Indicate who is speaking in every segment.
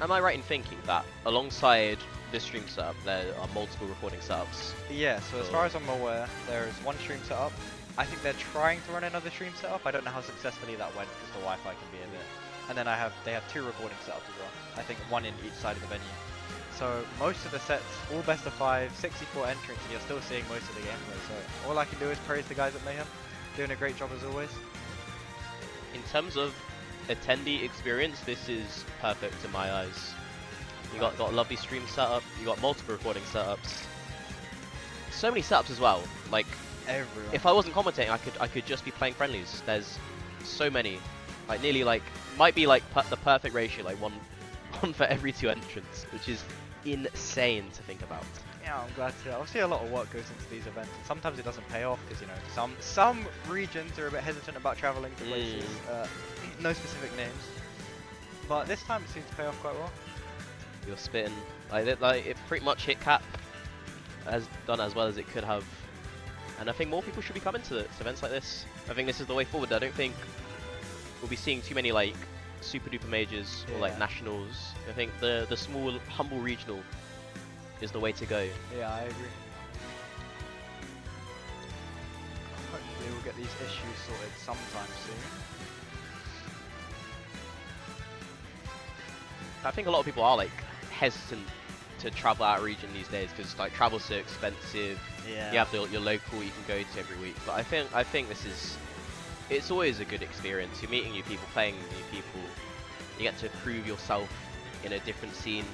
Speaker 1: am I right in thinking that alongside this stream setup, there are multiple recording setups?
Speaker 2: Yeah, so as far as I'm aware, there's one stream setup. I think they're trying to run another stream setup. I don't know how successfully that went because the Wi-Fi can be a bit. And then they have 2 recording setups as well. I think 1 in each side of the venue. So most of the sets, all best of 5, 64 entrants, and you're still seeing most of the gameplay. So all I can do is praise the guys at Mayhem, doing a great job as always.
Speaker 1: In terms of attendee experience, this is perfect in my eyes. You got a lovely stream setup, you got multiple recording setups. So many setups as well. Like
Speaker 2: everyone.
Speaker 1: If I wasn't commentating, I could just be playing friendlies. There's so many. Like nearly like might be like the perfect ratio, like one for every 2 entrants, which is insane to think about.
Speaker 2: Yeah, I'm glad to. Obviously, a lot of work goes into these events, and sometimes it doesn't pay off because you know some regions are a bit hesitant about traveling to places. No specific names, but this time it seems to pay off quite well.
Speaker 1: You're spitting like it pretty much hit cap, has done as well as it could have, and I think more people should be coming to events like this. I think this is the way forward. I don't think we'll be seeing too many like super duper majors or like nationals. I think the small humble regional is the way to go.
Speaker 2: Yeah, I agree. Hopefully we'll get these issues sorted sometime soon.
Speaker 1: I think a lot of people are like hesitant to travel out of region these days because like travel's so expensive.
Speaker 2: Yeah.
Speaker 1: You have your local you can go to every week. But I think this is, it's always a good experience. You're meeting new people, playing with new people. You get to prove yourself in a different scene.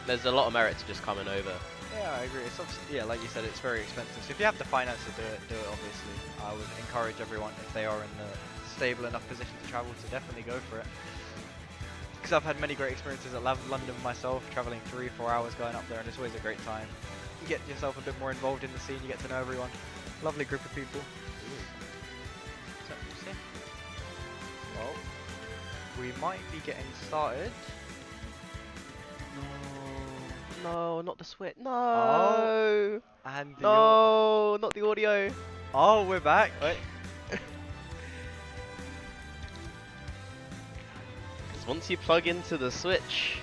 Speaker 1: There's a lot of merit to just coming over.
Speaker 2: Yeah, I agree. It's obviously, yeah, like you said, it's very expensive. So if you have the finance to do it obviously. I would encourage everyone, if they are in the stable enough position to travel, to definitely go for it. Because I've had many great experiences at London myself, traveling 3-4 hours going up there, and it's always a great time. You get yourself a bit more involved in the scene, you get to know everyone. Lovely group of people. So, we'll see. Well, we might be getting started.
Speaker 1: No, not the switch. No.
Speaker 2: Oh, and
Speaker 1: no, not the audio.
Speaker 2: Oh, we're back. Wait.
Speaker 1: Because once you plug into the switch,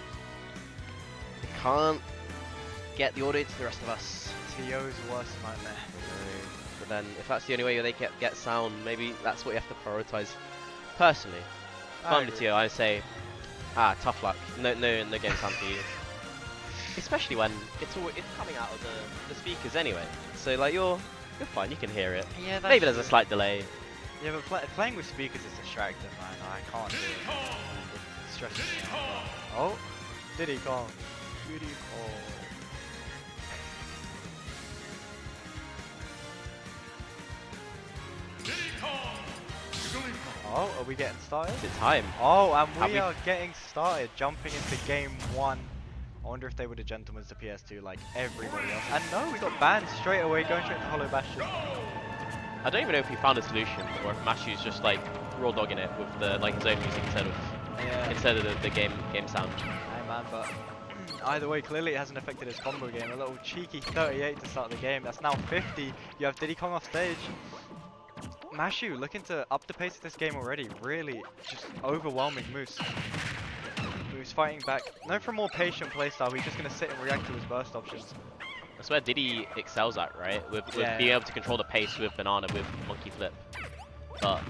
Speaker 1: you can't get the audio to the rest of us.
Speaker 2: TO's worst nightmare.
Speaker 1: But then, if that's the only way they get sound, maybe that's what you have to prioritize. Personally, if I'm the TO, I say, tough luck. No game sound for you. Especially when it's coming out of the speakers anyway. So like you're fine, you can hear it.
Speaker 2: Yeah, that's
Speaker 1: maybe there's a slight delay.
Speaker 2: Yeah, but playing with speakers is distracting, man. I can't do it. It stresses me out. Oh, Diddy Kong. Diddy Kong. Oh, are we getting started?
Speaker 1: It's time.
Speaker 2: Oh, and we are getting started, jumping into game 1. I wonder if they were the gentlemen to PS2 like everybody else. And no, we got banned straight away, going straight to Hollow Bastion.
Speaker 1: I don't even know if he found a solution, or if Mashu's just like raw dogging it with the his own music instead of the game sound.
Speaker 2: Hey man, but either way, clearly it hasn't affected his combo game. A little cheeky 38 to start the game. That's now 50. You have Diddy Kong off stage. Mashu looking to up the pace of this game already. Really, just overwhelming moves. Moves fighting back. No, for a more patient playstyle, he's just going to sit and react to his burst options.
Speaker 1: That's where Diddy excels at, right? With being able to control the pace with Banana, with Monkey Flip. But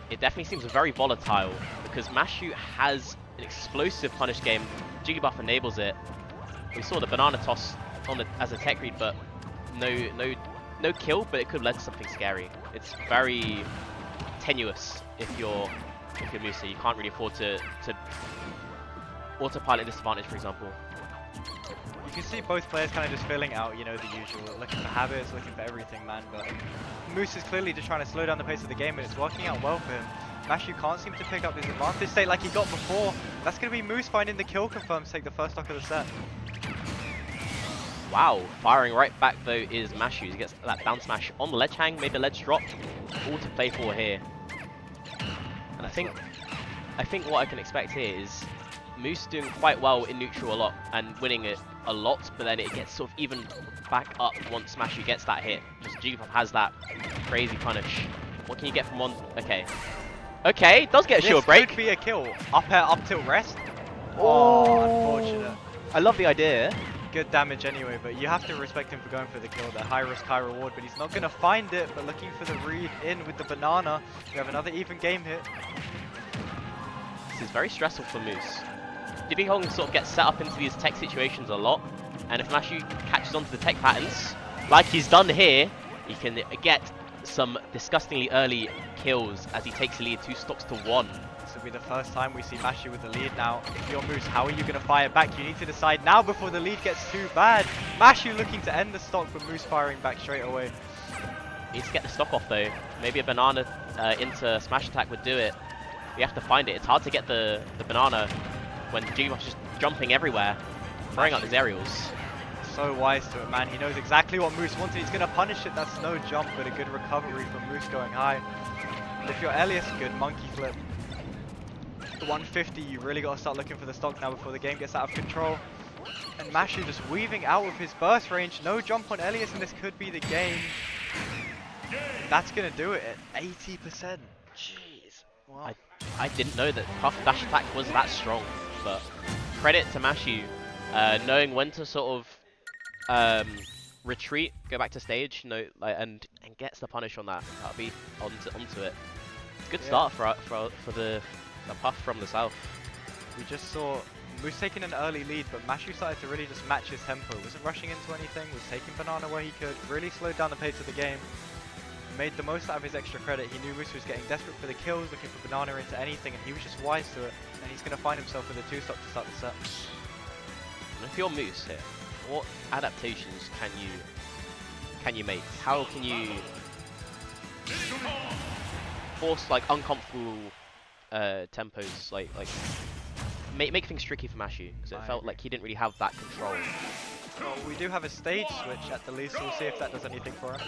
Speaker 1: it definitely seems very volatile because Mashu has an explosive punish game. Jigglypuff enables it. We saw the Banana toss as a tech read, but no kill, but it could have led to something scary. It's very tenuous if you're Musa. You can't really afford to autopilot disadvantage, for example.
Speaker 2: You can see both players kind of just filling out, you know, the usual, looking for habits, looking for everything, man. But Moose is clearly just trying to slow down the pace of the game, and it's working out well for him. Mashu can't seem to pick up his advantage state like he got before. That's going to be Moose finding the kill confirm to take the first stock of the set.
Speaker 1: Wow, firing right back though is Mashu. He gets that down smash on the ledge hang, maybe a ledge drop. All to play for here. And I think what I can expect here is Moose doing quite well in neutral a lot and winning it a lot, but then it gets sort of even back up once Mashu gets that hit. Just Jigglypuff has that crazy punish. What can you get from one? Okay, does get a shield break.
Speaker 2: This could be a kill. Up air, up tilt rest. Oh, unfortunate.
Speaker 1: I love the idea.
Speaker 2: Good damage anyway, but you have to respect him for going for the kill there. High risk, high reward, but he's not going to find it, but looking for the read in with the banana. We have another even game hit.
Speaker 1: This is very stressful for Moose. Diddy Kong sort of gets set up into these tech situations a lot, and if Mashu catches onto the tech patterns, like he's done here, he can get some disgustingly early kills as he takes the lead 2 stocks to 1.
Speaker 2: This will be the first time we see Mashu with the lead now. If you're Moose, how are you going to fire back? You need to decide now before the lead gets too bad. Mashu looking to end the stock, but Moose firing back straight away.
Speaker 1: Needs to get the stock off though. Maybe a banana into smash attack would do it. You have to find it. It's hard to get the banana when Jigglypuff's just jumping everywhere, throwing out his aerials.
Speaker 2: So wise to it, man. He knows exactly what Moose wants and he's going to punish it. That's no jump, but a good recovery from Moose going high. And if you're Elias, good monkey flip. The 150, you really got to start looking for the stock now before the game gets out of control. And Mashu just weaving out of his burst range. No jump on Elias, and this could be the game. That's going to do it at 80%. Jeez. Wow.
Speaker 1: I didn't know that Puff dash attack was that strong, but credit to Mashu, knowing when to sort of retreat, go back to stage, and gets the punish on that. That'll be onto it. Good start for the Puff from the south.
Speaker 2: We just saw Moose taking an early lead, but Mashu started to really just match his tempo. Wasn't rushing into anything, was taking banana where he could, really slowed down the pace of the game. Made the most out of his extra credit. He knew Moose was getting desperate for the kills, looking for banana into anything, and he was just wise to it. And he's going to find himself with a 2 stock to start the set.
Speaker 1: And if you're Moose here, what adaptations can you make? How can you force like uncomfortable tempos, like make things tricky for Mashu, because it felt like he didn't really have that control.
Speaker 2: Well, we do have a stage switch at the least, so we'll see if that does anything for him.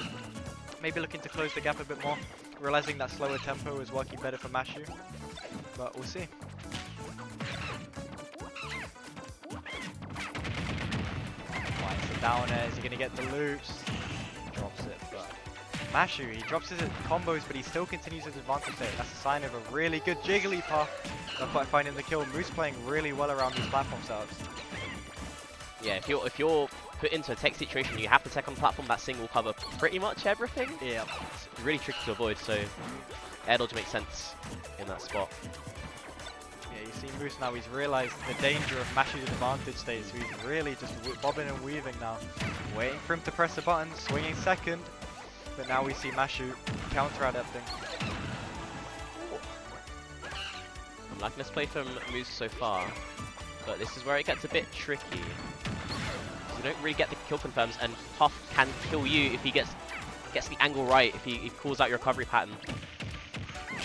Speaker 2: Maybe looking to close the gap a bit more, realizing that slower tempo is working better for Mashu, but we'll see. Right, so down air, is he going to get the loops? Drops it, but Mashu, he drops his combos, but he still continues his advantage there. That's a sign of a really good Jigglypuff. Not quite finding the kill. Moose playing really well around these platform setups. Yeah,
Speaker 1: if you're put into a tech situation, you have to tech on the platform, that thing will cover pretty much everything.
Speaker 2: Yeah.
Speaker 1: It's really tricky to avoid, so air dodge makes sense in that spot.
Speaker 2: Yeah, you see Moose now, he's realized the danger of Mashu's advantage state, so he's really just bobbing and weaving now. Waiting for him to press the button, swinging second, but now we see Mashu counter-adapting.
Speaker 1: I'm liking this play from Moose so far, but this is where it gets a bit tricky. You don't really get the kill confirms, and Puff can kill you if he gets the angle right, if he calls out your recovery pattern.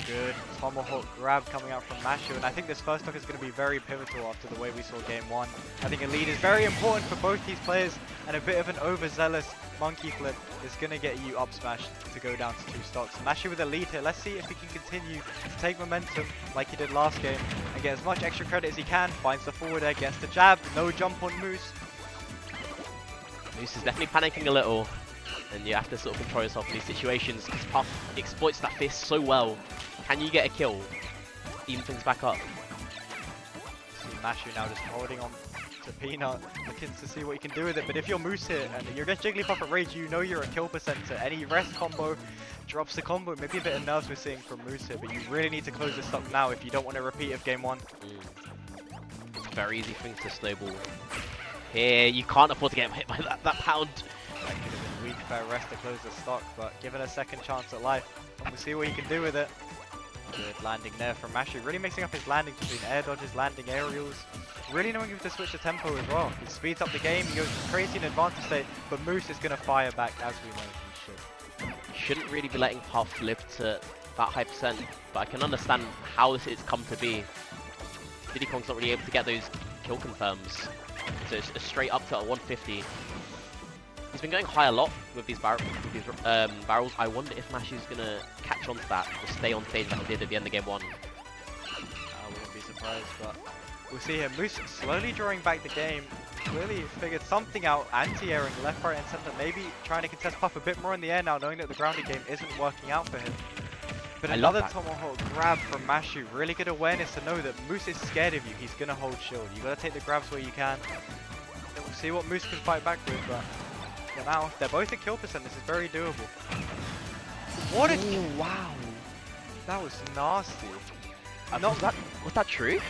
Speaker 2: Good tomahawk grab coming out from Mashu, and I think this first stock is going to be very pivotal after the way we saw game 1. I think a lead is very important for both these players, and a bit of an overzealous monkey flip is going to get you up smash to go down to 2 stocks. Mashu with a lead here. Let's see if he can continue to take momentum like he did last game and get as much extra credit as he can. Finds the forward air, gets the jab, no jump on Moose.
Speaker 1: Moose is definitely panicking a little, and you have to sort of control yourself in these situations because Puff exploits that fist so well. Can you get a kill? Even things back up.
Speaker 2: See Mashu now just holding on to Peanut, looking to see what he can do with it. But if you're Moose here and you're against Jigglypuff at Rage, you know you're a kill percenter. Any rest combo drops the combo. Maybe a bit of nerves we're seeing from Moose here, but you really need to close this up now if you don't want a repeat of game 1.
Speaker 1: It's a very easy thing to snowball. Here, you can't afford to get hit by that pound.
Speaker 2: That could have been weak fair rest to close the stock, but given a second chance at life, and we'll see what he can do with it. Good landing there from Mashu, really mixing up his landings between air dodges, landing aerials, really knowing if to switch the tempo as well. He speeds up the game, he goes crazy in advantage state, but Moose is going to fire back as we know he should.
Speaker 1: Shouldn't really be letting Puff live to that high percent, but I can understand how it's come to be. Diddy Kong's not really able to get those kill confirms. So it's straight up to a 150. He's been going high a lot with these barrels. I wonder if Mashu's gonna catch on to that or stay on stage like he did at the end of game 1.
Speaker 2: I wouldn't be surprised, but we'll see here. Moose slowly drawing back the game. Clearly figured something out, anti-airing left, right, and center. Maybe trying to contest Puff a bit more in the air now, knowing that the grounded game isn't working out for him. But another tomahawk grab from Mashu. Really good awareness to know that Moose is scared of you. He's going to hold shield. You got to take the grabs where you can. Then we'll see what Moose can fight back with. But for now, they're both at kill percent. This is very doable. What a...
Speaker 1: wow.
Speaker 2: That was nasty.
Speaker 1: Was that true?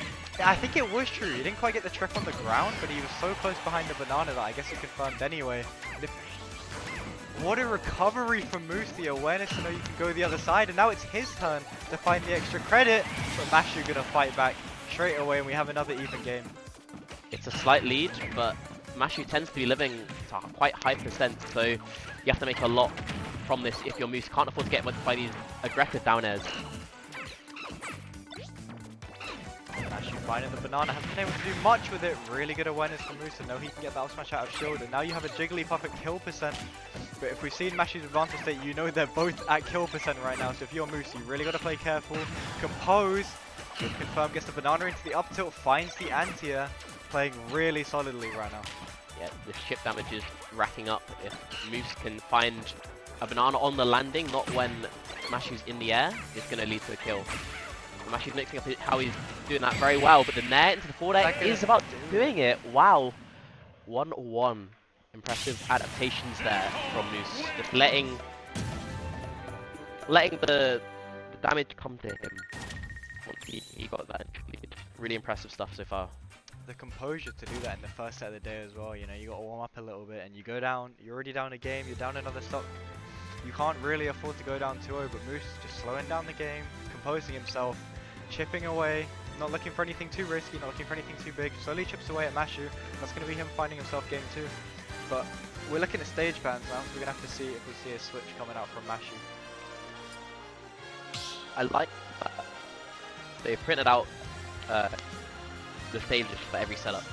Speaker 2: I think it was true. He didn't quite get the trick on the ground, but he was so close behind the banana that I guess it confirmed anyway. What a recovery from Moose, the awareness to know you can go the other side, and now it's his turn to find the extra credit, but Mashu gonna fight back straight away, and we have another even game.
Speaker 1: It's a slight lead, but Mashu tends to be living to quite high percent, so you have to make a lot from this if your Moose can't afford to get much by these aggressive down airs.
Speaker 2: Mashu finding the banana, hasn't been able to do much with it. Really good awareness from Moose, and know he can get that smash out of shield, and now you have a Jigglypuff at kill percent. But if we've seen Mashu's advantage state, you know they're both at kill percent right now. So if you're Moose, you really got to play careful. Compose. With confirm gets the banana into the up tilt, finds the anti-air. Playing really solidly right now.
Speaker 1: Yeah, the ship damage is racking up. If Moose can find a banana on the landing, not when Mashu's in the air, it's going to lead to a kill. Mashu's mixing up how he's doing that very well, but the net into the forward air is about doing it. Wow. 1-1. Impressive adaptations there from Moose. Just letting the damage come to him once he got that lead. Really impressive stuff so far.
Speaker 2: The composure to do that in the first set of the day as well. You know, you got to warm up a little bit, and you go down. You're already down a game. You're down another stock. You can't really afford to go down 2-0, but Moose is just slowing down the game, composing himself, chipping away, not looking for anything too risky, not looking for anything too big. Slowly chips away at Mashu. That's going to be him finding himself game 2. But we're looking at stage bans now, so we're going to have to see if we see a switch coming out from Mashu.
Speaker 1: I like that they printed out the stages for every setup.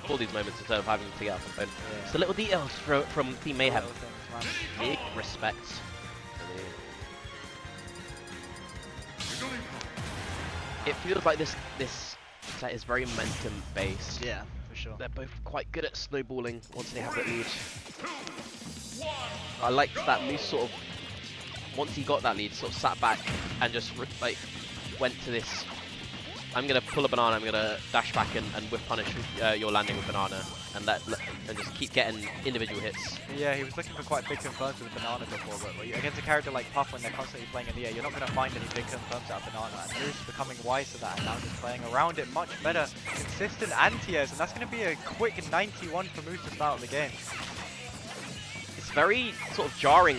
Speaker 1: All these moments instead of having to get up on phone. Yeah. So little details from Team Mayhem. Big respect. It feels like this set is very momentum based.
Speaker 2: Yeah, for sure.
Speaker 1: They're both quite good at snowballing once they have that lead. I liked that Moose sort of, once he got that lead, sort of sat back and just like went to this. I'm gonna pull a banana. I'm gonna dash back and whip punish your landing with banana, and just keep getting individual hits.
Speaker 2: Yeah, he was looking for quite big confirms with banana before, but against a character like Puff, when they're constantly playing in the air, you're not gonna find any big confirms out of banana. And Moose becoming wise to that, and now just playing around it much better, consistent anti-airs, and that's gonna be a quick 91 for Moose to start the game.
Speaker 1: It's very sort of jarring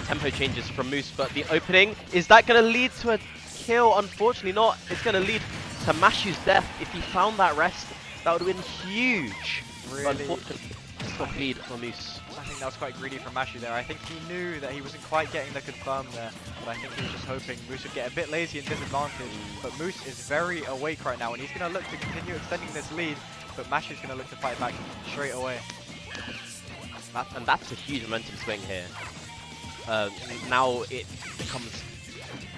Speaker 1: tempo changes from Moose, but the opening, is that gonna lead to a kill? Unfortunately not. It's going to lead to Mashu's death. If he found that rest, that would have been huge.
Speaker 2: Really?
Speaker 1: But unfortunately, stop lead for Moose.
Speaker 2: I think that was quite greedy from Mashu there. I think he knew that he wasn't quite getting the confirm there, but I think he was just hoping Moose would get a bit lazy and disadvantaged. But Moose is very awake right now, and he's going to look to continue extending this lead, but Mashu's going to look to fight back straight away.
Speaker 1: And that's a huge momentum swing here. Now it becomes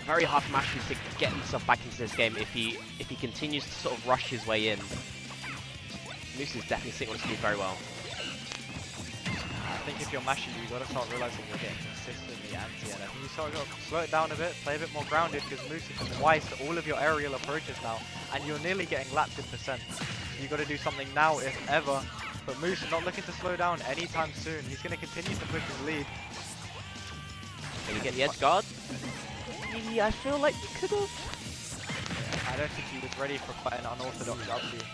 Speaker 1: very hard for Mashu to get himself back into this game if he continues to sort of rush his way in. Moose is definitely sitting on his feet very well.
Speaker 2: I think if you're Mashu, you got to start realizing you're getting consistently anti-air. I think you sort of got to slow it down a bit, play a bit more grounded, because Moose is wise to all of your aerial approaches now, and you're nearly getting lapped in percent. You got to do something now, if ever. But Moose is not looking to slow down anytime soon. He's going to continue to push his lead.
Speaker 1: Can you get the edge guard? Yeah, I feel like you could have.
Speaker 2: I don't think he was ready for quite an unorthodox upbeat.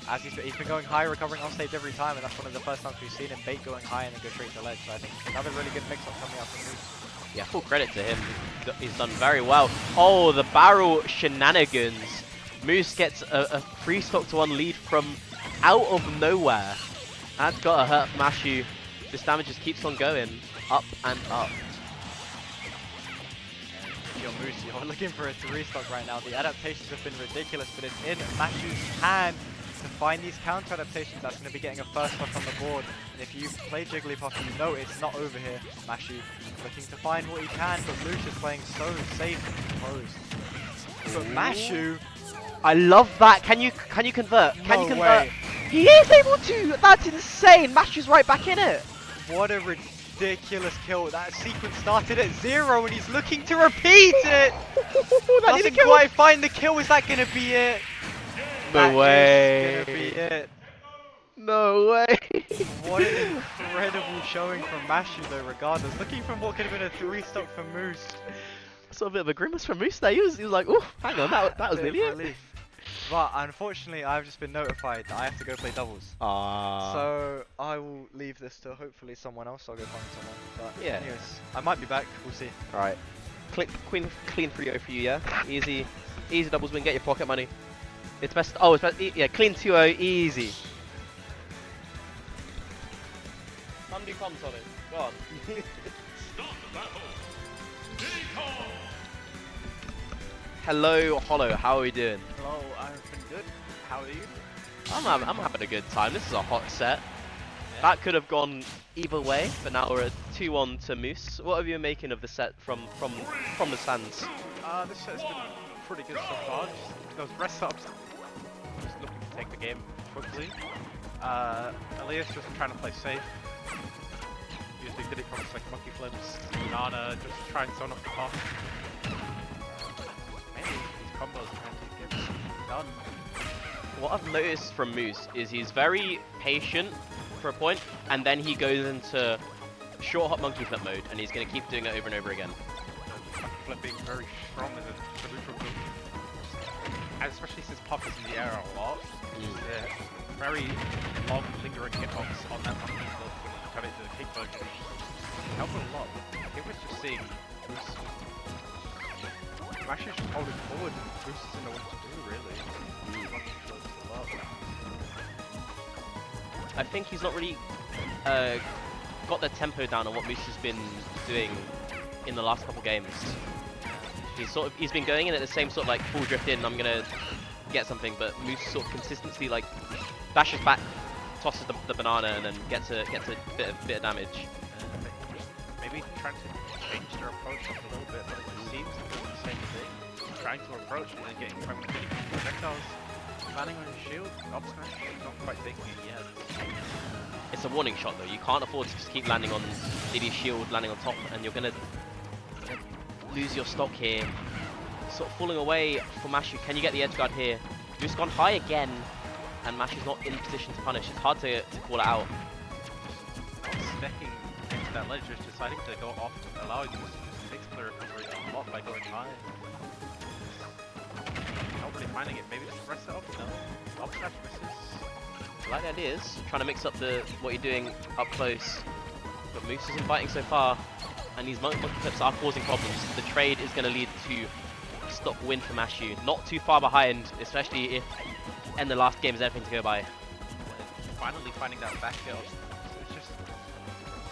Speaker 2: As he's been going high, recovering on stage every time, and that's one of the first times we've seen him bait going high and then go straight to ledge. So I think another really good mix-up coming out from Moose.
Speaker 1: Yeah, full credit to him. He's done very well. Oh, the barrel shenanigans. Moose gets a 3-stock-to-1 lead from out of nowhere. That's gotta hurt Mashu. This damage just keeps on going up and up.
Speaker 2: You're Moose, you're looking for a 3-stock right now. The adaptations have been ridiculous, but it's in Mashu's hand to find these counter adaptations. That's going to be getting a first stock on the board. And if you play Jigglypuff, you know it's not over here. Mashu looking to find what he can, but Moose is playing so safe and composed. But Mashu,
Speaker 1: I love that. Can you convert? Can you convert?
Speaker 2: Way.
Speaker 1: He is able to. That's insane. Mashu's right back in it.
Speaker 2: What a ridiculous kill. That sequence started at 0 and he's looking to repeat it. Doesn't quite find the kill. Is that going to be it?
Speaker 1: No way.
Speaker 2: That is going to be it.
Speaker 1: No way.
Speaker 2: What an incredible showing from Mashu though, regardless. Looking from what could have been a 3-stock for Moose.
Speaker 1: I saw a bit of a grimace from Moose there. He was like, oh, hang on, that was nearly it.
Speaker 2: But unfortunately, I've just been notified that I have to go play doubles. So I will leave this to hopefully someone else. I'll go find someone. But
Speaker 1: yeah.
Speaker 2: anyways, I might be back. We'll see.
Speaker 1: Alright. Clean 3-0 for you, yeah? Easy doubles win, get your pocket money. It's best, yeah, clean 2-0, easy. Undo comms on it, go on.
Speaker 3: Stop the battle. Diddy Kong.
Speaker 1: Hello, Hollow, how are we doing?
Speaker 4: Hello, I've been good. How are you?
Speaker 1: I'm having a good time. This is a hot set. Yeah. That could have gone either way, but now we're at 2-1 to Moose. What have you been making of the set from the stands?
Speaker 4: This set's been pretty good so far. Just those rest ups, just looking to take the game quickly. Elias just trying to play safe. Usually Diddy Kong's like monkey flips. Banana just trying to zone off the path. Mainly these combos trying to get done.
Speaker 1: What I've noticed from Moose is he's very patient for a point, and then he goes into short hop monkey flip mode, and he's going to keep doing it over and over again.
Speaker 4: Monkey flip being very strong as a neutral move. And especially since Pop is in the air a lot. Very long lingering hitbox on that monkey flip when you turn it to the kick version. Helped a lot. It was just seeing Moose. Mash is just holding forward, Moose doesn't know what to do really. Monkey flips a lot.
Speaker 1: I think he's not really got the tempo down on what Moose has been doing in the last couple games. He's been going in at the same sort of like full drift in, I'm gonna get something, but Moose sort of consistently like dashes back, tosses the banana, and then gets a bit of damage.
Speaker 4: Maybe trying to change their approach up a little bit, but it just seems to do the same thing. Trying to approach and then getting from projectiles, landing on your shield, up smash, not quite taking it yet.
Speaker 1: It's a warning shot though. You can't afford to just keep landing on Diddy's shield, landing on top, and you're gonna lose your stock here. Sort of falling away for Mashu. Can you get the edge guard here? Just gone high again, and Mashu's not in position to punish. It's hard to call it out.
Speaker 4: Just stacking into that ledge, just deciding to go off, allowing Moose to just take the recovery a lot by going high. Not really finding it. Maybe just rest it up. No, up smash misses.
Speaker 1: I like the ideas. Trying to mix up what you're doing up close, but Moose isn't biting so far. And these monkey flips are causing problems. The trade is going to lead to a stock win for Mashu. Not too far behind, especially if in the last game is anything to go by.
Speaker 4: Finally finding that back hill. It's just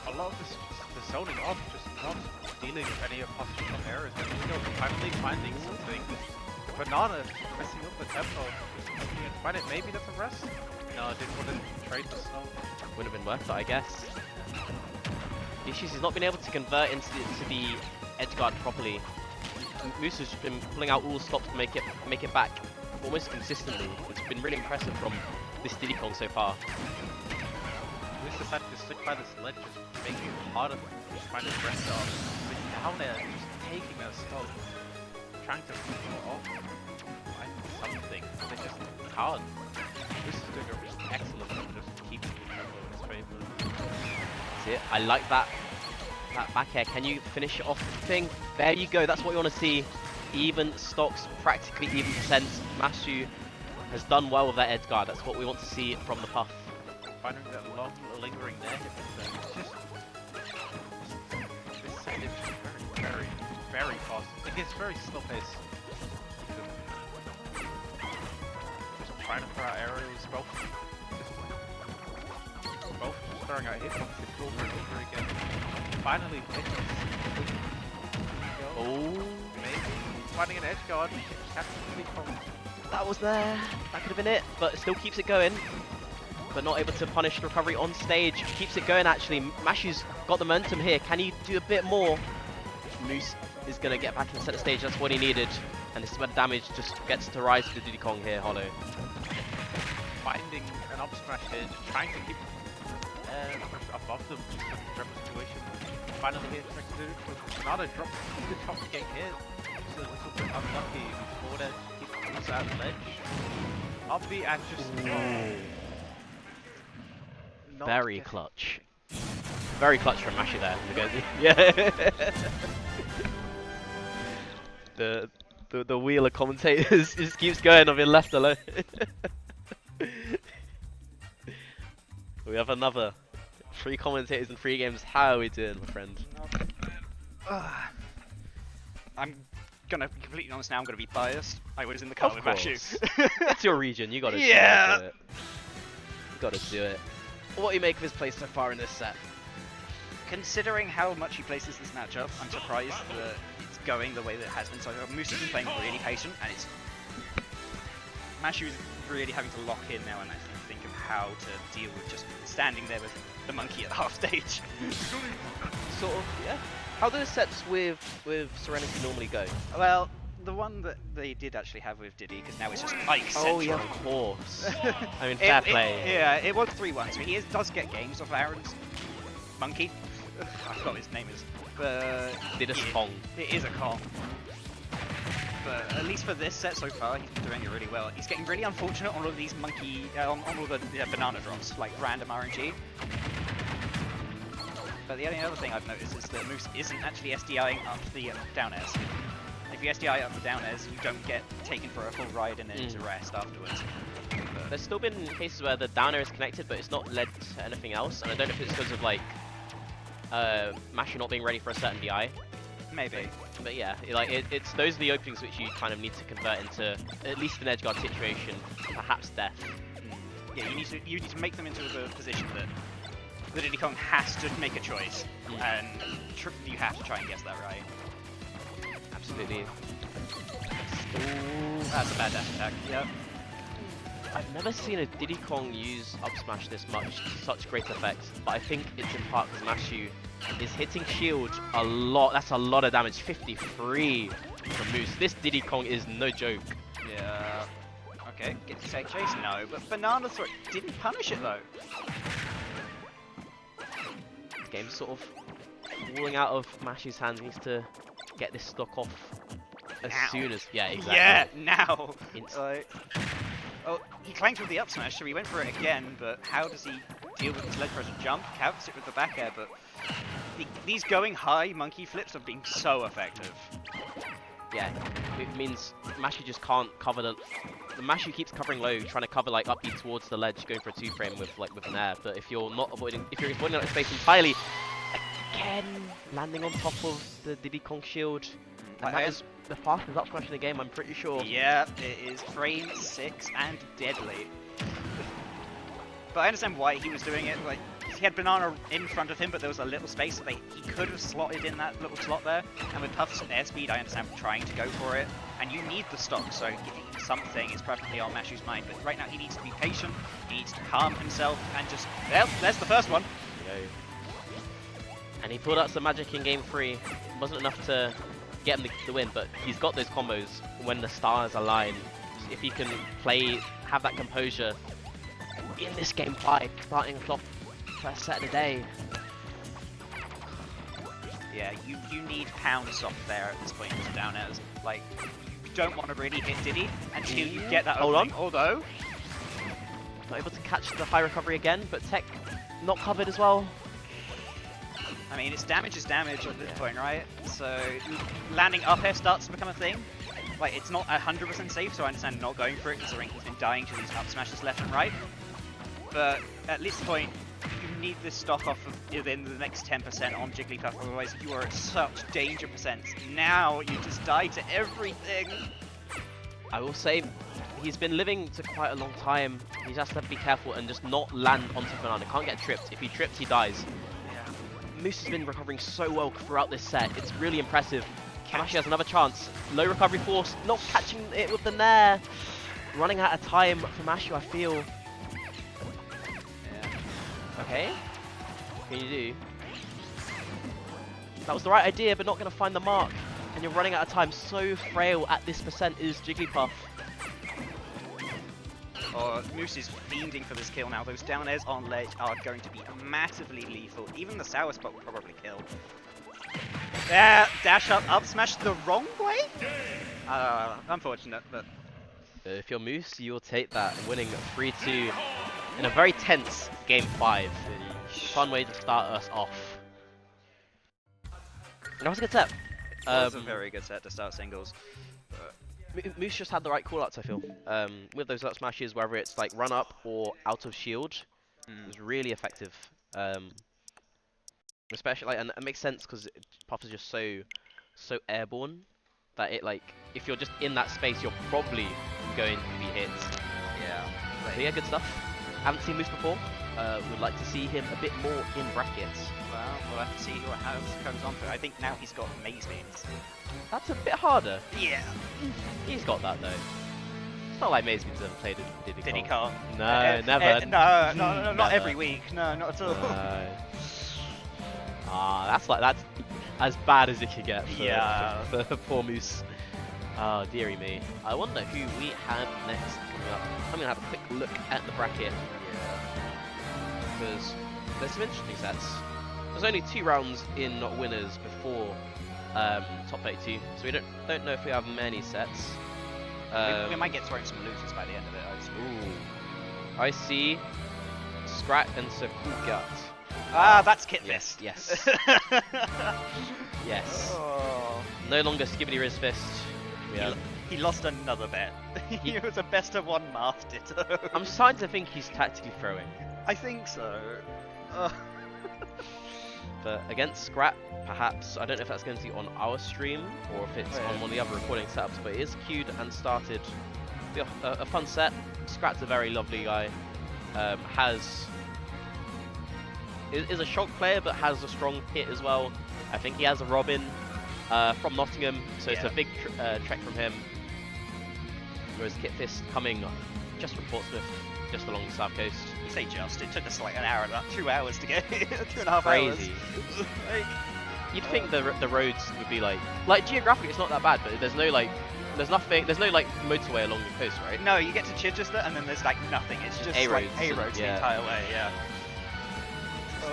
Speaker 4: a lot of this, the zoning off, just not dealing with any of possible errors. And finally finding something. The banana messing up the tempo. Just looking to find it. Maybe that's a rest. No, it didn't want to trade the snow.
Speaker 1: Would have been worth it, I guess. The issue is he's not been able to convert into the edge guard properly. Moose has been pulling out all the stops to make it back almost consistently. It's been really impressive from this Diddy Kong so far.
Speaker 4: Moose decided to stick by this ledge, just making it harder to find his rest off. But down there, just taking that stock, trying to go off, find something. They just can't. Moose is doing an excellent job just keeping the tempo in his favor.
Speaker 1: It. I like that back air. Can you finish it off thing? There you go. That's what you want to see. Even stocks, practically even percents. Mashu has done well with that edge guard. That's what we want to see from the Puff.
Speaker 4: Finding that long, lingering negative. It's just this set is very, very fast. It gets very slow paced. Just trying to throw out aerials, both throwing out hitboxes over and over again. Finally,
Speaker 1: oh,
Speaker 4: maybe finding an edge guard.
Speaker 1: That was there. That could have been it, but it still keeps it going. But not able to punish the recovery on stage. Keeps it going actually. Mashu's got the momentum here. Can he do a bit more? Moose is going to get back in the center stage. That's what he needed. And this is where the damage just gets to rise to the Diddy Kong here, Hollow.
Speaker 4: Finding an up smash here, just trying to keep above them drop situation. Finally get expected to do not a drop the top to get hit. It's a little bit unlucky before that he moves out ledge. Up the and just
Speaker 1: Very clutch. Very clutch from Mashy there. Yeah. the wheel of commentators just keeps going. I've been left alone. We have another 3 commentators and 3 games. How are we doing, my friend?
Speaker 5: I'm gonna be completely honest now. I'm gonna be biased. I was in the car with
Speaker 1: course.
Speaker 5: Mashu.
Speaker 1: It's your region. You gotta.
Speaker 5: Yeah.
Speaker 1: Do it. You gotta do it. What do you make of his play so far in this set?
Speaker 5: Considering how much he places this matchup, I'm surprised that it's going the way that it has been. So Moose has been playing really patient, and it's Mashu is really having to lock in now and actually think of how to deal with just standing there with the monkey at half stage.
Speaker 1: Sort of, yeah. How do the sets with Serenity normally go?
Speaker 5: Well, the one that they did actually have with Diddy, because now it's just Ike Central.
Speaker 1: Oh yeah, of course. I mean, fair play.
Speaker 5: Yeah, it was 3-1, so he does get games off Aaron's monkey. I forgot what his name is. But
Speaker 1: Did a Kong.
Speaker 5: It is a Kong. But at least for this set so far, he's been doing it really well. He's getting really unfortunate on all of these monkey, on all the banana drops, like random RNG. But the only other thing I've noticed is that Moose isn't actually SDIing up the down airs. If you SDI up the down airs, you don't get taken for a full ride and then into rest afterwards. But
Speaker 1: There's still been cases where the down air is connected, but it's not led to anything else. And I don't know if it's because of like Mashu not being ready for a certain DI.
Speaker 5: maybe.
Speaker 1: But yeah, it's those are the openings which you kind of need to convert into at least an edge guard situation, perhaps death.
Speaker 5: Yeah, you need to make them into the position that the Diddy Kong has to make a choice, and you have to try and guess that right.
Speaker 1: Absolutely.
Speaker 5: That's a bad dash attack. Yep.
Speaker 1: I've never seen a Diddy Kong use up smash this much to such great effect, but I think it's in part because Mashu is hitting shield a lot. That's a lot of damage. 53 from Moose. This Diddy Kong is no joke.
Speaker 5: Yeah. Okay, get to take chase? No, but Banana Throw didn't punish it though.
Speaker 1: Game's sort of falling out of Mashu's hands. He needs to get this stock off as
Speaker 5: Now.
Speaker 1: soon as... Yeah, exactly.
Speaker 5: Yeah, now!
Speaker 1: Int.
Speaker 5: Oh, he clanked with the up smash, so he went for it again, but how does he deal with his ledge pressure jump? Counts it with the back air, but these going high monkey flips have been so effective.
Speaker 1: Yeah, it means Mashu just can't cover the Mashu keeps covering low, trying to cover like up B towards the ledge, going for a 2-frame with an air. But if you're avoiding that space entirely, again landing on top of the Diddy Kong shield, and that is the fastest up smash in the game, I'm pretty sure.
Speaker 5: Yeah, it is frame 6 and deadly. But I understand why he was doing it. Like, he had Banana in front of him, but there was a little space that he could have slotted in that little slot there. And with Puff's airspeed, I understand trying to go for it. And you need the stock, so getting something is perfectly on Mashu's mind. But right now, he needs to be patient. He needs to calm himself and just... Well, there's the first one.
Speaker 1: And he pulled out some magic in game 3. It wasn't enough to get him the win, but he's got those combos when the stars align. If he can have that composure in this game 5, starting off first set of the day.
Speaker 5: Yeah, you need pounds off there at this point into down airs. Like, you don't want to really hit Diddy until you get that opening. Although,
Speaker 1: not able to catch the high recovery again, but tech not covered as well.
Speaker 5: I mean, it's damage is damage at this point, right? So landing up air starts to become a thing. Like, it's not 100% safe, so I understand not going for it, considering he's been dying to these up smashes left and right. But at this point, you need this stock off within the next 10% on Jigglypuff, otherwise you are at such danger percent. Now you just die to everything.
Speaker 1: I will say, he's been living to quite a long time. He just has to be careful and just not land onto Banana. Can't get tripped. If he trips, he dies. Moose has been recovering so well throughout this set. It's really impressive. Mashu has another chance. Low recovery force, not catching it with the nair. Running out of time for Mashu, I feel. Yeah. Okay. What can you do? That was the right idea, but not going to find the mark. And you're running out of time. So frail at this percent is Jigglypuff.
Speaker 5: Oh, Moose is fiending for this kill now. Those down airs on ledge are going to be massively lethal. Even the sour spot will probably kill. Dash up smash the wrong way? Unfortunate, but...
Speaker 1: If you're Moose, you will take that, winning 3-2 in a very tense Game 5. Fun way to start us off. That was a good set.
Speaker 5: That was a very good set to start singles.
Speaker 1: Moose just had the right call-outs, I feel. With those up smashes, whether it's like run up or out of shield, it was really effective. Especially, like, and it makes sense because Puff is just so airborne that it, like, if you're just in that space, you're probably going to be hit.
Speaker 5: Yeah.
Speaker 1: But yeah, good stuff. Haven't seen Moose before. Would like to see him a bit more in brackets.
Speaker 5: Well, we'll have to see how it comes on to. I think now he's got maze beams.
Speaker 1: That's a bit harder.
Speaker 5: Yeah.
Speaker 1: He's got that though. It's not like Maze Beans ever played Diddy Kong.
Speaker 5: Kong.
Speaker 1: No, never.
Speaker 5: No,
Speaker 1: Never.
Speaker 5: not every week. No, not at all.
Speaker 1: That's as bad as it could get for,
Speaker 5: Yeah.
Speaker 1: for poor Moose. Oh, dearie me. I wonder who we have next coming up. I'm gonna have a quick look at the bracket. Because there's some interesting sets. There's only 2 rounds in not winners before top 32, so we don't know if we have many sets.
Speaker 5: We might get thrown some losers by the end of it.
Speaker 1: Ooh. I see Scrat and Sakugat.
Speaker 5: That's Kitfist.
Speaker 1: Yes. Yes.
Speaker 5: Oh.
Speaker 1: No longer Skibbity Riz Fist.
Speaker 5: He lost another bet. He was a best of 1 Math Ditto.
Speaker 1: I'm starting to think he's tactically throwing.
Speaker 5: I think so.
Speaker 1: But against Scrat, perhaps, I don't know if that's going to be on our stream or if it's on one of the other recording setups, but it is queued and started. A fun set. Scrat's a very lovely guy. Is a shock player, but has a strong hit as well. I think he has a Robin from Nottingham, so it's a big trek from him. Whereas Kitfist coming just from Portsmouth, just along the south coast.
Speaker 5: You say just, it took us like an hour, about 2 hours to get here, 2.5
Speaker 1: Crazy.
Speaker 5: hours. Like,
Speaker 1: You'd think the roads would be like geographically it's not that bad, but there's no like motorway along the coast, right?
Speaker 5: no, you get to Chichester and then there's like nothing. It's just
Speaker 1: A-roads
Speaker 5: like A-roads
Speaker 1: and-
Speaker 5: the entire way, yeah.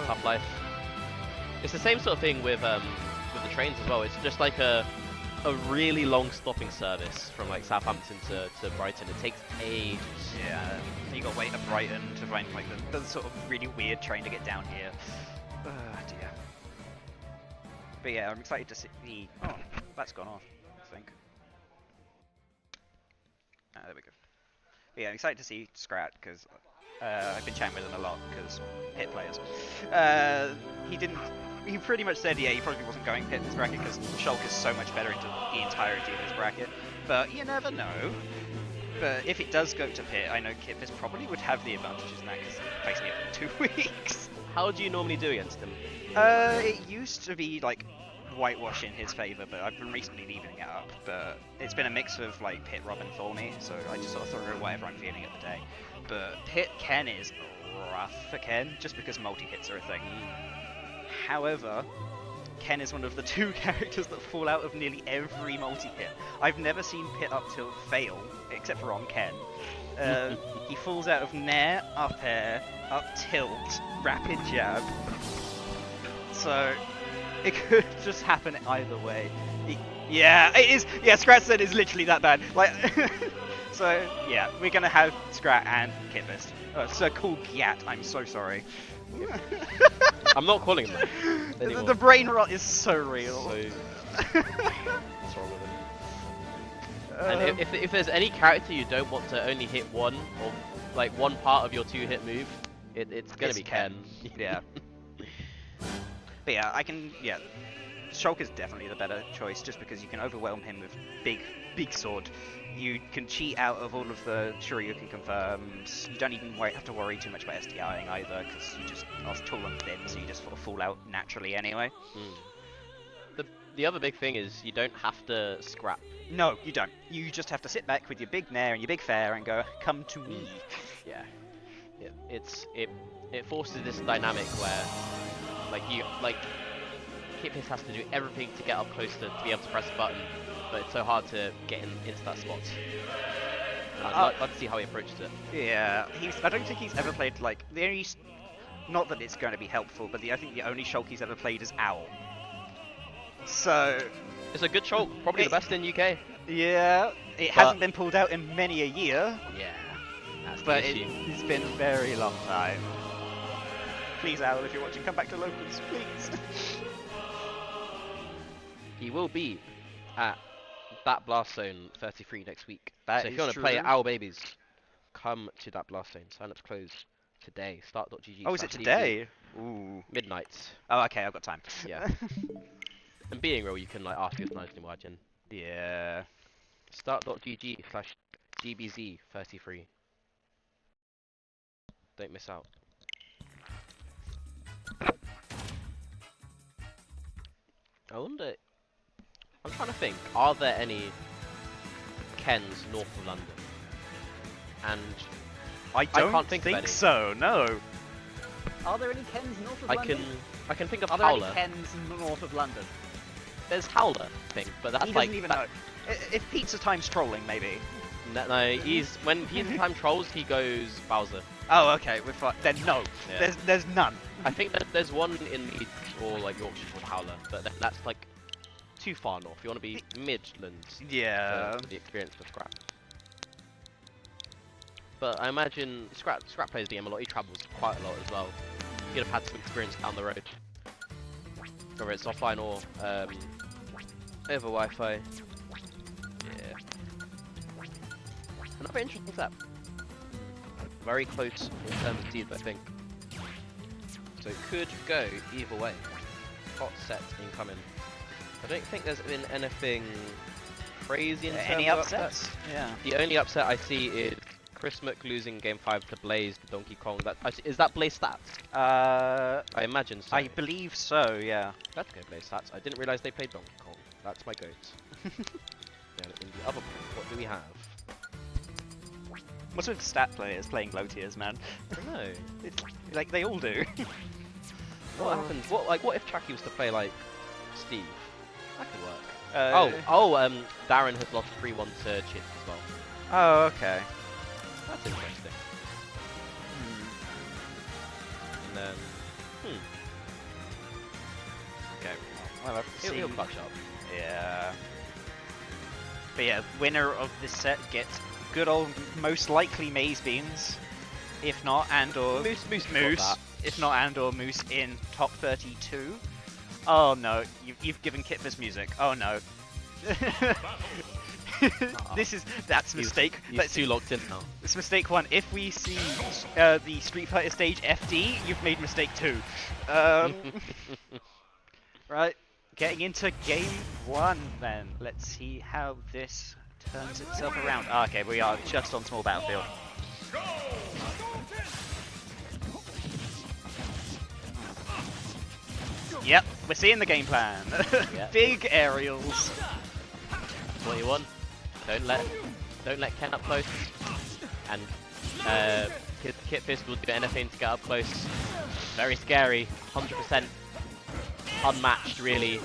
Speaker 1: Tough life. It's the same sort of thing with the trains as well. It's just like a really long stopping service from like Southampton to Brighton. It takes ages.
Speaker 5: Yeah, you got to wait at Brighton to find like the sort of really weird train to get down here. Oh dear. But yeah, I'm excited to see. Oh, that's gone off, I think. There we go. But yeah, I'm excited to see Scrat because I've been chatting with him a lot because pit players. He pretty much said, yeah, he probably wasn't going pit in this bracket because Shulk is so much better into the entirety of his bracket. But you never know. But if it does go to pit, I know Kitfist probably would have the advantages in that because he's facing it for 2 weeks.
Speaker 1: How do you normally do against him?
Speaker 5: It used to be like whitewash in his favour, but I've been recently leaving it up. But it's been a mix of like pit Robin for me, so I just sort of throw whatever I'm feeling at the day. But pit Ken is rough for Ken, just because multi-hits are a thing. However, Ken is one of the 2 characters that fall out of nearly every multi-hit. I've never seen pit up tilt fail, except for on Ken. He falls out of nair, up air, up tilt, rapid jab. So it could just happen either way. Yeah, it is. Yeah, Scrat said it's literally that bad. Like, so yeah, we're gonna have Scrat and Kitfist. Sir Cool Gyat, I'm so sorry.
Speaker 1: I'm not calling him that.
Speaker 5: The brain rot is so real.
Speaker 1: What's wrong with him? And if there's any character you don't want to only hit one or like one part of your 2-hit move, it's gonna be Ken.
Speaker 5: Yeah. But yeah, Shulk is definitely the better choice just because you can overwhelm him with big sword. You can cheat out of all of the Shoryuken confirms. You don't even have to worry too much about SDIing either because you just are tall and thin, so you just sort of fall out naturally anyway.
Speaker 1: The other big thing is you don't have to scrap.
Speaker 5: No, you don't. You just have to sit back with your big nair and your big fair and go, come to me.
Speaker 1: Yeah. It forces this dynamic where Kitfist has to do everything to get up close to be able to press the button, but it's so hard to get into that spot. I'd like to see how he approaches it.
Speaker 5: Yeah, I don't think he's ever played like the only. Not that it's going to be helpful, but I think the only Shulk he's ever played is Owl. So
Speaker 1: It's a good Shulk, probably the best in UK.
Speaker 5: yeah, it hasn't been pulled out in many a year,
Speaker 1: Yeah, that's the
Speaker 5: but
Speaker 1: issue.
Speaker 5: it's been a very long time. Please, Owl, if you're watching, come back to locals, please.
Speaker 1: He will be at that Blast Zone 33 next week.
Speaker 5: That
Speaker 1: so if
Speaker 5: is
Speaker 1: you want to play
Speaker 5: true.
Speaker 1: Owl Babies, come to that Blast Zone. Sign-ups close today. Start.gg.
Speaker 5: Oh, is it today? Ooh.
Speaker 1: Midnight.
Speaker 5: Oh, okay, I've got time.
Speaker 1: Yeah. And being real, you can like ask us nicely, Margin.
Speaker 5: Yeah.
Speaker 1: Start.gg/GBZ33. Don't miss out. I wonder. I'm trying to think. Are there any Kens north of London? And
Speaker 5: I
Speaker 1: can't think of any.
Speaker 5: so. No.
Speaker 6: Are there any Kens north of
Speaker 1: I
Speaker 6: London?
Speaker 1: can think of
Speaker 6: Are there any
Speaker 1: Howler.
Speaker 6: Kens north of London?
Speaker 1: There's Howler, I think, but that's
Speaker 5: He
Speaker 1: like
Speaker 5: doesn't even
Speaker 1: that-
Speaker 5: know. If Pizza Time's trolling, maybe.
Speaker 1: No, he's when he's in time trolls, he goes Bowser.
Speaker 5: Oh, okay, we're fine. Then no.
Speaker 1: Yeah.
Speaker 5: There's none.
Speaker 1: I think there's one in Leeds or like Yorkshire called Howler, but that's like too far north. You want to be Midlands
Speaker 5: Yeah.
Speaker 1: for the experience for Scrap. But I imagine Scrap plays the game a lot. He travels quite a lot as well. He'd have had some experience down the road, whether it's offline or over Wi-Fi. Yeah. Another interesting step. Very close in terms of speed, I think. So it could go either way. Hot set incoming. I don't think there's been anything crazy in terms
Speaker 5: Any
Speaker 1: of
Speaker 5: upsets? Yeah.
Speaker 1: The only upset I see is Chris Mook losing Game 5 to Blaze to Donkey Kong. Is that Blaze stats? I imagine so.
Speaker 5: I believe so. Yeah.
Speaker 1: That's good, Blaze stats. I didn't realise they played Donkey Kong. That's my goat. Then in the other pool, what do we have?
Speaker 5: What's with stat players playing low tiers, man?
Speaker 1: I don't know.
Speaker 5: It's, like they all do.
Speaker 1: What happens? What if Chucky was to play like Steve? That could work. Darren has lost 3-1 to Chip as well.
Speaker 5: Oh, okay.
Speaker 1: That's interesting. And then,
Speaker 5: Okay. Well, let's see.
Speaker 1: he'll clutch up.
Speaker 5: Yeah. But yeah, winner of this set gets good old, most likely Maze Beans. If not, and/or
Speaker 1: Moose got
Speaker 5: Moose.
Speaker 1: that.
Speaker 5: If not, and/or Moose in top 32. Oh no, you've given Kit this music. Oh no. That's mistake.
Speaker 1: He's too locked in now.
Speaker 5: It's mistake one. If we see the Street Fighter stage FD, you've made mistake two. Right, getting into game one then. Let's see how this turns itself around. Ah, okay, we are just on small battlefield. Yep, we're seeing the game plan.
Speaker 1: Yep.
Speaker 5: Big aerials.
Speaker 1: That's what you want. Don't let Ken up close. And Kit Fist will do anything to get up close. Very scary. 100% unmatched, really.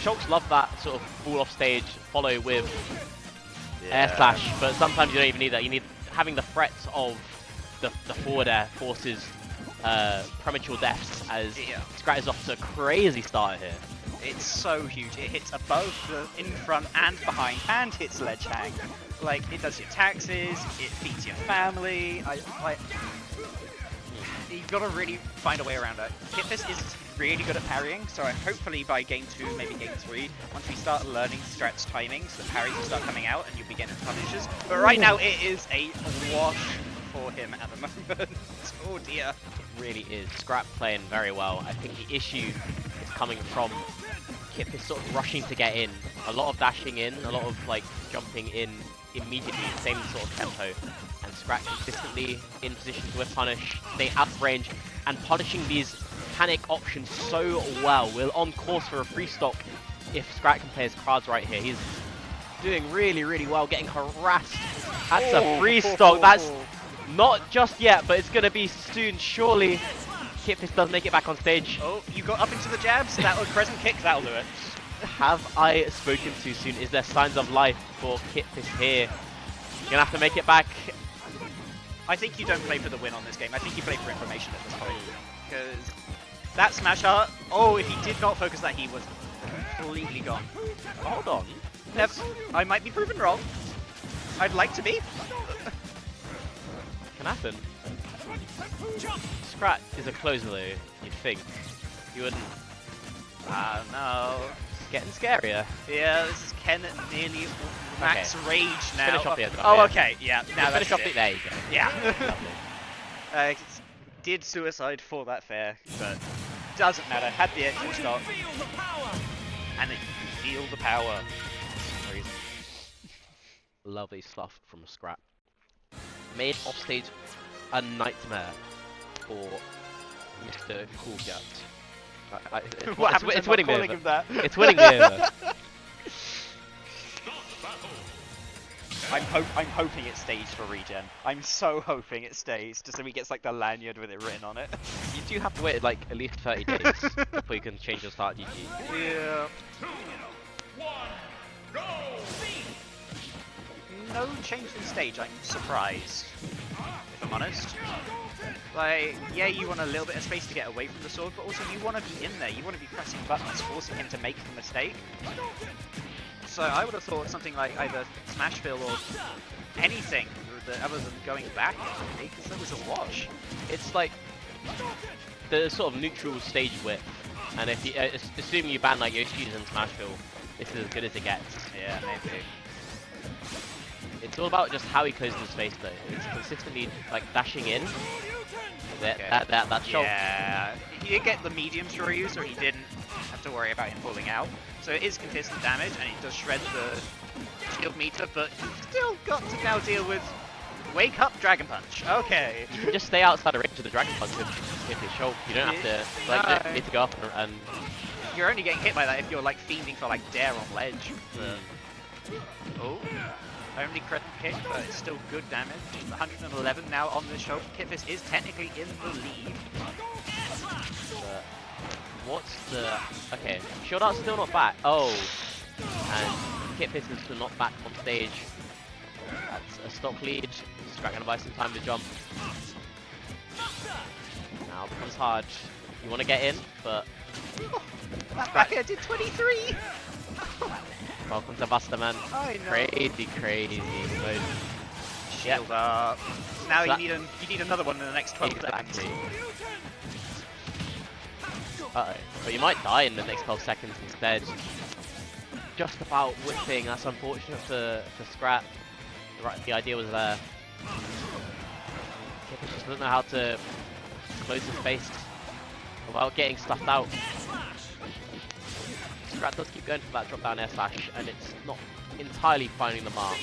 Speaker 1: Shulks love that sort of fall off stage, follow with air slash, but sometimes you don't even need that. You need having the threats of the forward air forces premature deaths as Scrat is off to a crazy start here.
Speaker 5: It's so huge. It hits above, in front, and behind, and hits ledge hang. Like, it does your taxes, it feeds your family. You've got to really find a way around it. Kitfist is really good at parrying, so hopefully by game 2, maybe game 3, once we start learning Strat's timings, the parries will start coming out and you'll be getting punishes. But right now, it is a wash for him at the moment. Oh dear.
Speaker 1: It really is. Scrap playing very well. I think the issue is coming from Kip is sort of rushing to get in. A lot of dashing in, a lot of like jumping in immediately, same sort of tempo. And Scrat consistently in position to whiff punish, stay out of range, and punishing these panic options so well. We're on course for a free stock if Scrat can play his cards right here. He's doing really, really well, getting harassed. That's a free stock. That's not just yet, but it's going to be soon, surely. Kitfist does make it back on stage.
Speaker 5: Oh, you got up into the jabs? That'll present kick, that'll do it.
Speaker 1: Have I spoken too soon? Is there signs of life for Kitfist here? You're gonna have to make it back.
Speaker 5: I think you don't play for the win on this game. I think you play for information at this point. Because that smash art, oh, if he did not focus that, he was completely gone.
Speaker 1: Hold on.
Speaker 5: Never, I might be proven wrong. I'd like to be.
Speaker 1: Can happen. Scrat is a closer though, you'd think. You wouldn't.
Speaker 5: No.
Speaker 1: It's getting scarier.
Speaker 5: Yeah, this is Ken at nearly max rage now.
Speaker 1: Finish off the end.
Speaker 5: Oh, okay, yeah. Now
Speaker 1: Finish
Speaker 5: that's
Speaker 1: off
Speaker 5: it.
Speaker 1: the. There you go.
Speaker 5: Yeah. Did suicide for that fair, but doesn't matter. Had the extra stop. And it feel the power.
Speaker 1: Crazy. Lovely stuff from Scrat. Made offstage a nightmare for Mr. Cool Cat. It's winning me over.
Speaker 5: that?
Speaker 1: It's winning me over.
Speaker 5: I'm hoping it stays for regen. I'm so hoping it stays, just so he gets like the lanyard with it written on it.
Speaker 1: You do have to wait like at least 30 days before you can change your start GG.
Speaker 5: Yeah.
Speaker 3: 2, 1, go!
Speaker 5: No change in stage, I'm surprised. If I'm honest. Like, yeah, you want a little bit of space to get away from the sword, but also you want to be in there. You want to be pressing buttons, forcing him to make the mistake. So I would have thought something like either Smash Fill or anything other than going back, because that was a wash.
Speaker 1: It's like the sort of neutral stage width, and if you assuming you ban like Yoshi's and Smashville, this is as good as it gets.
Speaker 5: Yeah, maybe.
Speaker 1: It's all about just how he closes the space though. It's consistently like dashing in. That shot.
Speaker 5: Yeah, he did get the medium Shoryu, so he didn't have to worry about him pulling out. So it is consistent damage, and it does shred the shield meter, but you've still got to now deal with Wake Up Dragon Punch. Okay.
Speaker 1: You can just stay outside the range of the Dragon Punch if it's show. You don't have to like
Speaker 5: No.
Speaker 1: you need to go up and
Speaker 5: You're only getting hit by that if you're like fiending for like dare on ledge. Oh, only crit kick, but it's still good damage. 111 now on the show. Kitfist is technically in the lead.
Speaker 1: what's the okay? Shield Art's still not back. Oh, and Kitfist is still not back on stage. That's a stock lead. Scrat gonna buy some time to jump. Now it becomes hard. You want to get in, but
Speaker 5: That back air did 23!
Speaker 1: welcome to Buster Man.
Speaker 5: I know.
Speaker 1: Crazy mode.
Speaker 5: Shield up. Now
Speaker 1: So
Speaker 5: you need another one in the next 12 seconds.
Speaker 1: Exactly. Uh-oh. But you might die in the next 12 seconds instead. Just about whipping. That's unfortunate for Scrat. The idea was there. Kippers just doesn't know how to close the space without getting stuffed out. Scrat does keep going for that drop down air slash, and it's not entirely finding the mark.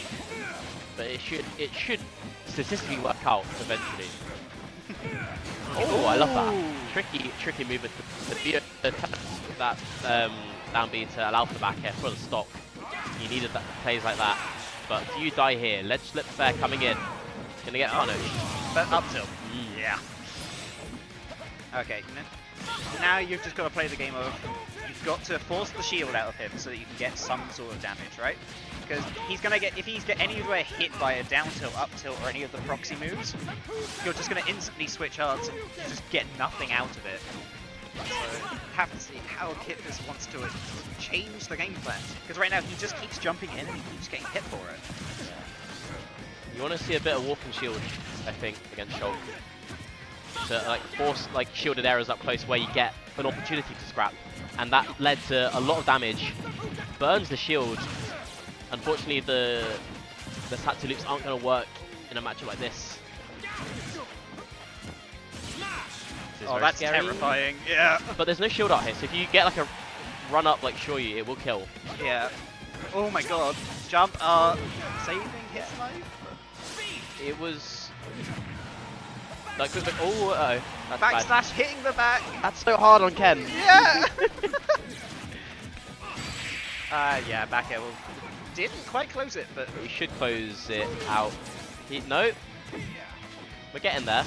Speaker 1: But it should statistically work out eventually. Oh, I love that. Tricky movement to be that down B to allow for the back air for the stock. You needed that plays like that. But do you die here? Ledge slip fair coming in. Gonna get punished.
Speaker 5: But up tilt. Yeah. Okay. Now you've just got to play the game of you've got to force the shield out of him so that you can get some sort of damage, right? Because he's gonna get if he's anywhere hit by a down tilt, up tilt, or any of the proxy moves, you're just gonna instantly switch arts and just get nothing out of it. So have to see how Kitfist wants to change the game plan. Because right now he just keeps jumping in and he keeps getting hit for it.
Speaker 1: You want to see a bit of walking shield, I think, against Shulk. To like force like shielded errors up close where you get an opportunity to scrap, and that led to a lot of damage. Burns the shield. Unfortunately, the Satsu loops aren't going to work in a matchup like this.
Speaker 5: Oh, that's
Speaker 1: scary.
Speaker 5: terrifying. Yeah.
Speaker 1: But there's no shield out here, so if you get like a run up like Shoryu, it will kill.
Speaker 5: Yeah. Oh my god. Jump saving his life?
Speaker 1: It was like quick. Oh, uh-oh. That's
Speaker 5: Backslash
Speaker 1: bad.
Speaker 5: hitting the back.
Speaker 1: That's so hard on Ken.
Speaker 5: Yeah. Yeah, back air will didn't quite close it, but
Speaker 1: We should close it out. No. We're getting there.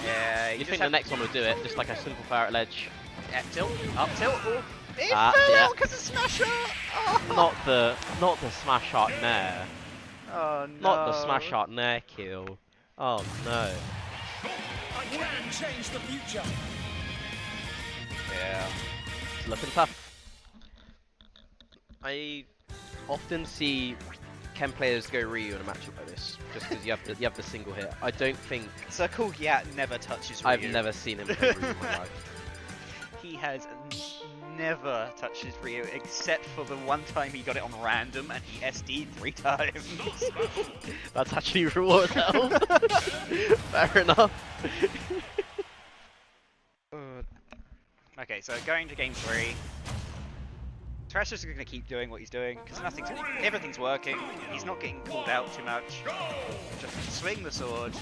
Speaker 5: yeah,
Speaker 1: You think the next one will do it, just like a simple fire at ledge.
Speaker 5: tilt, up tilt. Oh, it
Speaker 1: Yeah.
Speaker 5: fell out because of smash art. Oh.
Speaker 1: Not the smash art there.
Speaker 2: Oh no.
Speaker 1: Not the smash art nair kill. Oh no.
Speaker 3: I can change the future.
Speaker 2: Yeah.
Speaker 1: It's looking tough. I often see Ken players go Ryu in a matchup like this, just because you have the single hit. I don't think
Speaker 5: So Cool Yat never touches Ryu.
Speaker 1: I've never seen him play Ryu in my life.
Speaker 5: He has never touched his Ryu except for the one time he got it on random and he SD'd 3 times.
Speaker 1: That's actually raw as hell. Fair enough.
Speaker 5: Okay, so going to game 3. Thrash is going to keep doing what he's doing because everything's working. He's not getting called out too much. Just swing the sword.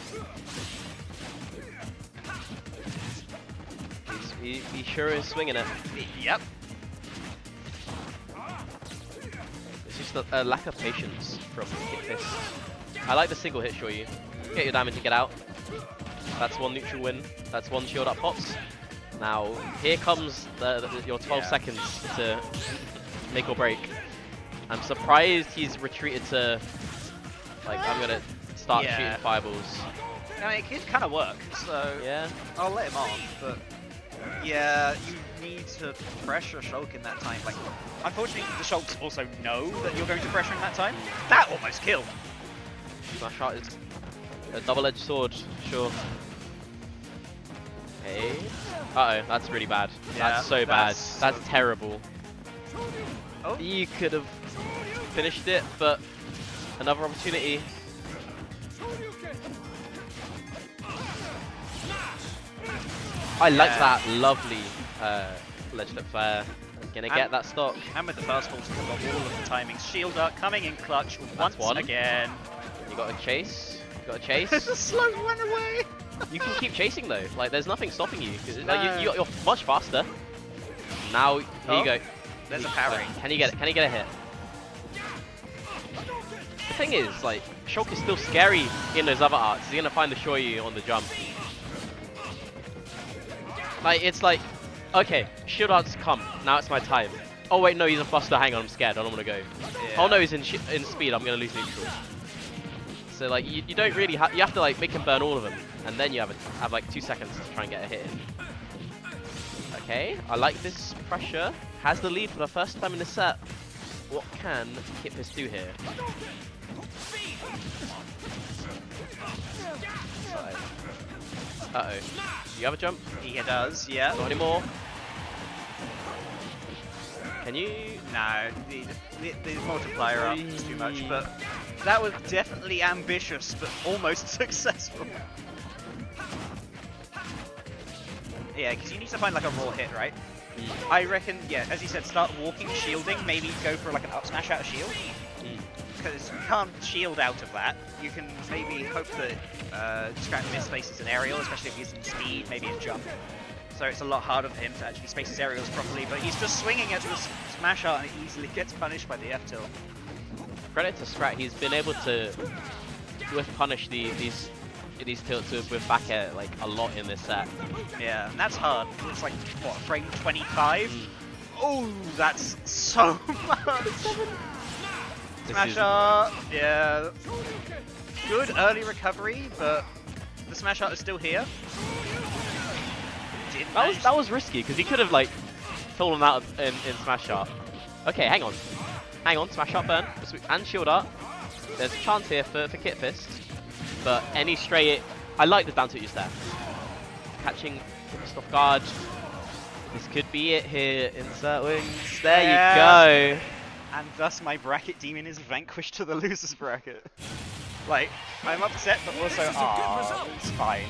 Speaker 1: He sure is swinging it.
Speaker 5: Yep.
Speaker 1: It's just a lack of patience from Kid Fist. I like the single hit Shoryu. Get your damage and get out. That's one neutral win. That's one shield up pops. Now, here comes your 12 seconds to make or break. I'm surprised he's retreated to, like, I'm gonna start shooting fireballs.
Speaker 5: I mean, it could kind of work, so
Speaker 1: Yeah.
Speaker 5: I'll let him on, but yeah, you need to pressure Shulk in that time. Like, unfortunately, the Shulks also know that you're going to pressure in that time. That almost killed.
Speaker 1: Smash art is a double-edged sword, sure. Okay. Uh-oh, that's really bad.
Speaker 5: Yeah,
Speaker 1: that's so bad. That's terrible.
Speaker 5: Oh.
Speaker 1: You could have finished it, but another opportunity. I like that lovely ledge look flare. Gonna get that stock.
Speaker 5: And with the fast balls, we've got all of the timings. Shield Dart coming in clutch once
Speaker 1: one.
Speaker 5: again.
Speaker 1: You got a chase. You got a chase.
Speaker 5: Slow run away.
Speaker 1: You can keep chasing though. Like there's nothing stopping you.
Speaker 5: No.
Speaker 1: Like, you're much faster. Now here you go.
Speaker 5: There's a parry.
Speaker 1: Can you get it? Can you get a hit? The thing is, like, Shulk is still scary in those other arts. He's gonna find the Shoryu on the jump. Like, it's like, okay, shield arts come. Now it's my time. Oh wait, no, he's a buster. Hang on, I'm scared. I don't want to go.
Speaker 5: Yeah.
Speaker 1: Oh no, he's in speed. I'm gonna lose neutral. So like, you don't really have. You have to like make him burn all of them, and then you have like 2 seconds to try and get a hit in. Okay, I like this pressure. Has the lead for the first time in the set. What can Kit Fist do here? Uh-oh. Do you have a jump?
Speaker 5: He does, yeah.
Speaker 1: Not anymore. Can you?
Speaker 5: No, the multiplier up is too much, but that was definitely ambitious, but almost successful. Yeah, because you need to find like a raw hit, right? I reckon, yeah, as you said, start walking, shielding, maybe go for like an up smash out of shield. Because you can't shield out of that. You can maybe hope that Scrat miss spaces an aerial, especially if he's in speed, maybe a jump. So it's a lot harder for him to actually space his aerials properly, but he's just swinging at the smash art and it easily gets punished by the F-tilt.
Speaker 1: Credit to Scrat, he's been able to whiff punish these tilts with back air like a lot in this set.
Speaker 5: Yeah, and that's hard. It's like, what, frame 25? Oh, that's so much! Smash art, yeah. Good early recovery, but the smash art is still here.
Speaker 1: That was risky because he could have like fallen out in smash art. Okay, hang on, smash art burn and shield art. There's a chance here for Kit Fist, but any stray. I like the down tilt use there. Catching Kit Fist off guard. This could be it here. Insert wings. There you go.
Speaker 5: And thus my bracket demon is vanquished to the loser's bracket. Like, I'm upset, but also, it's fine.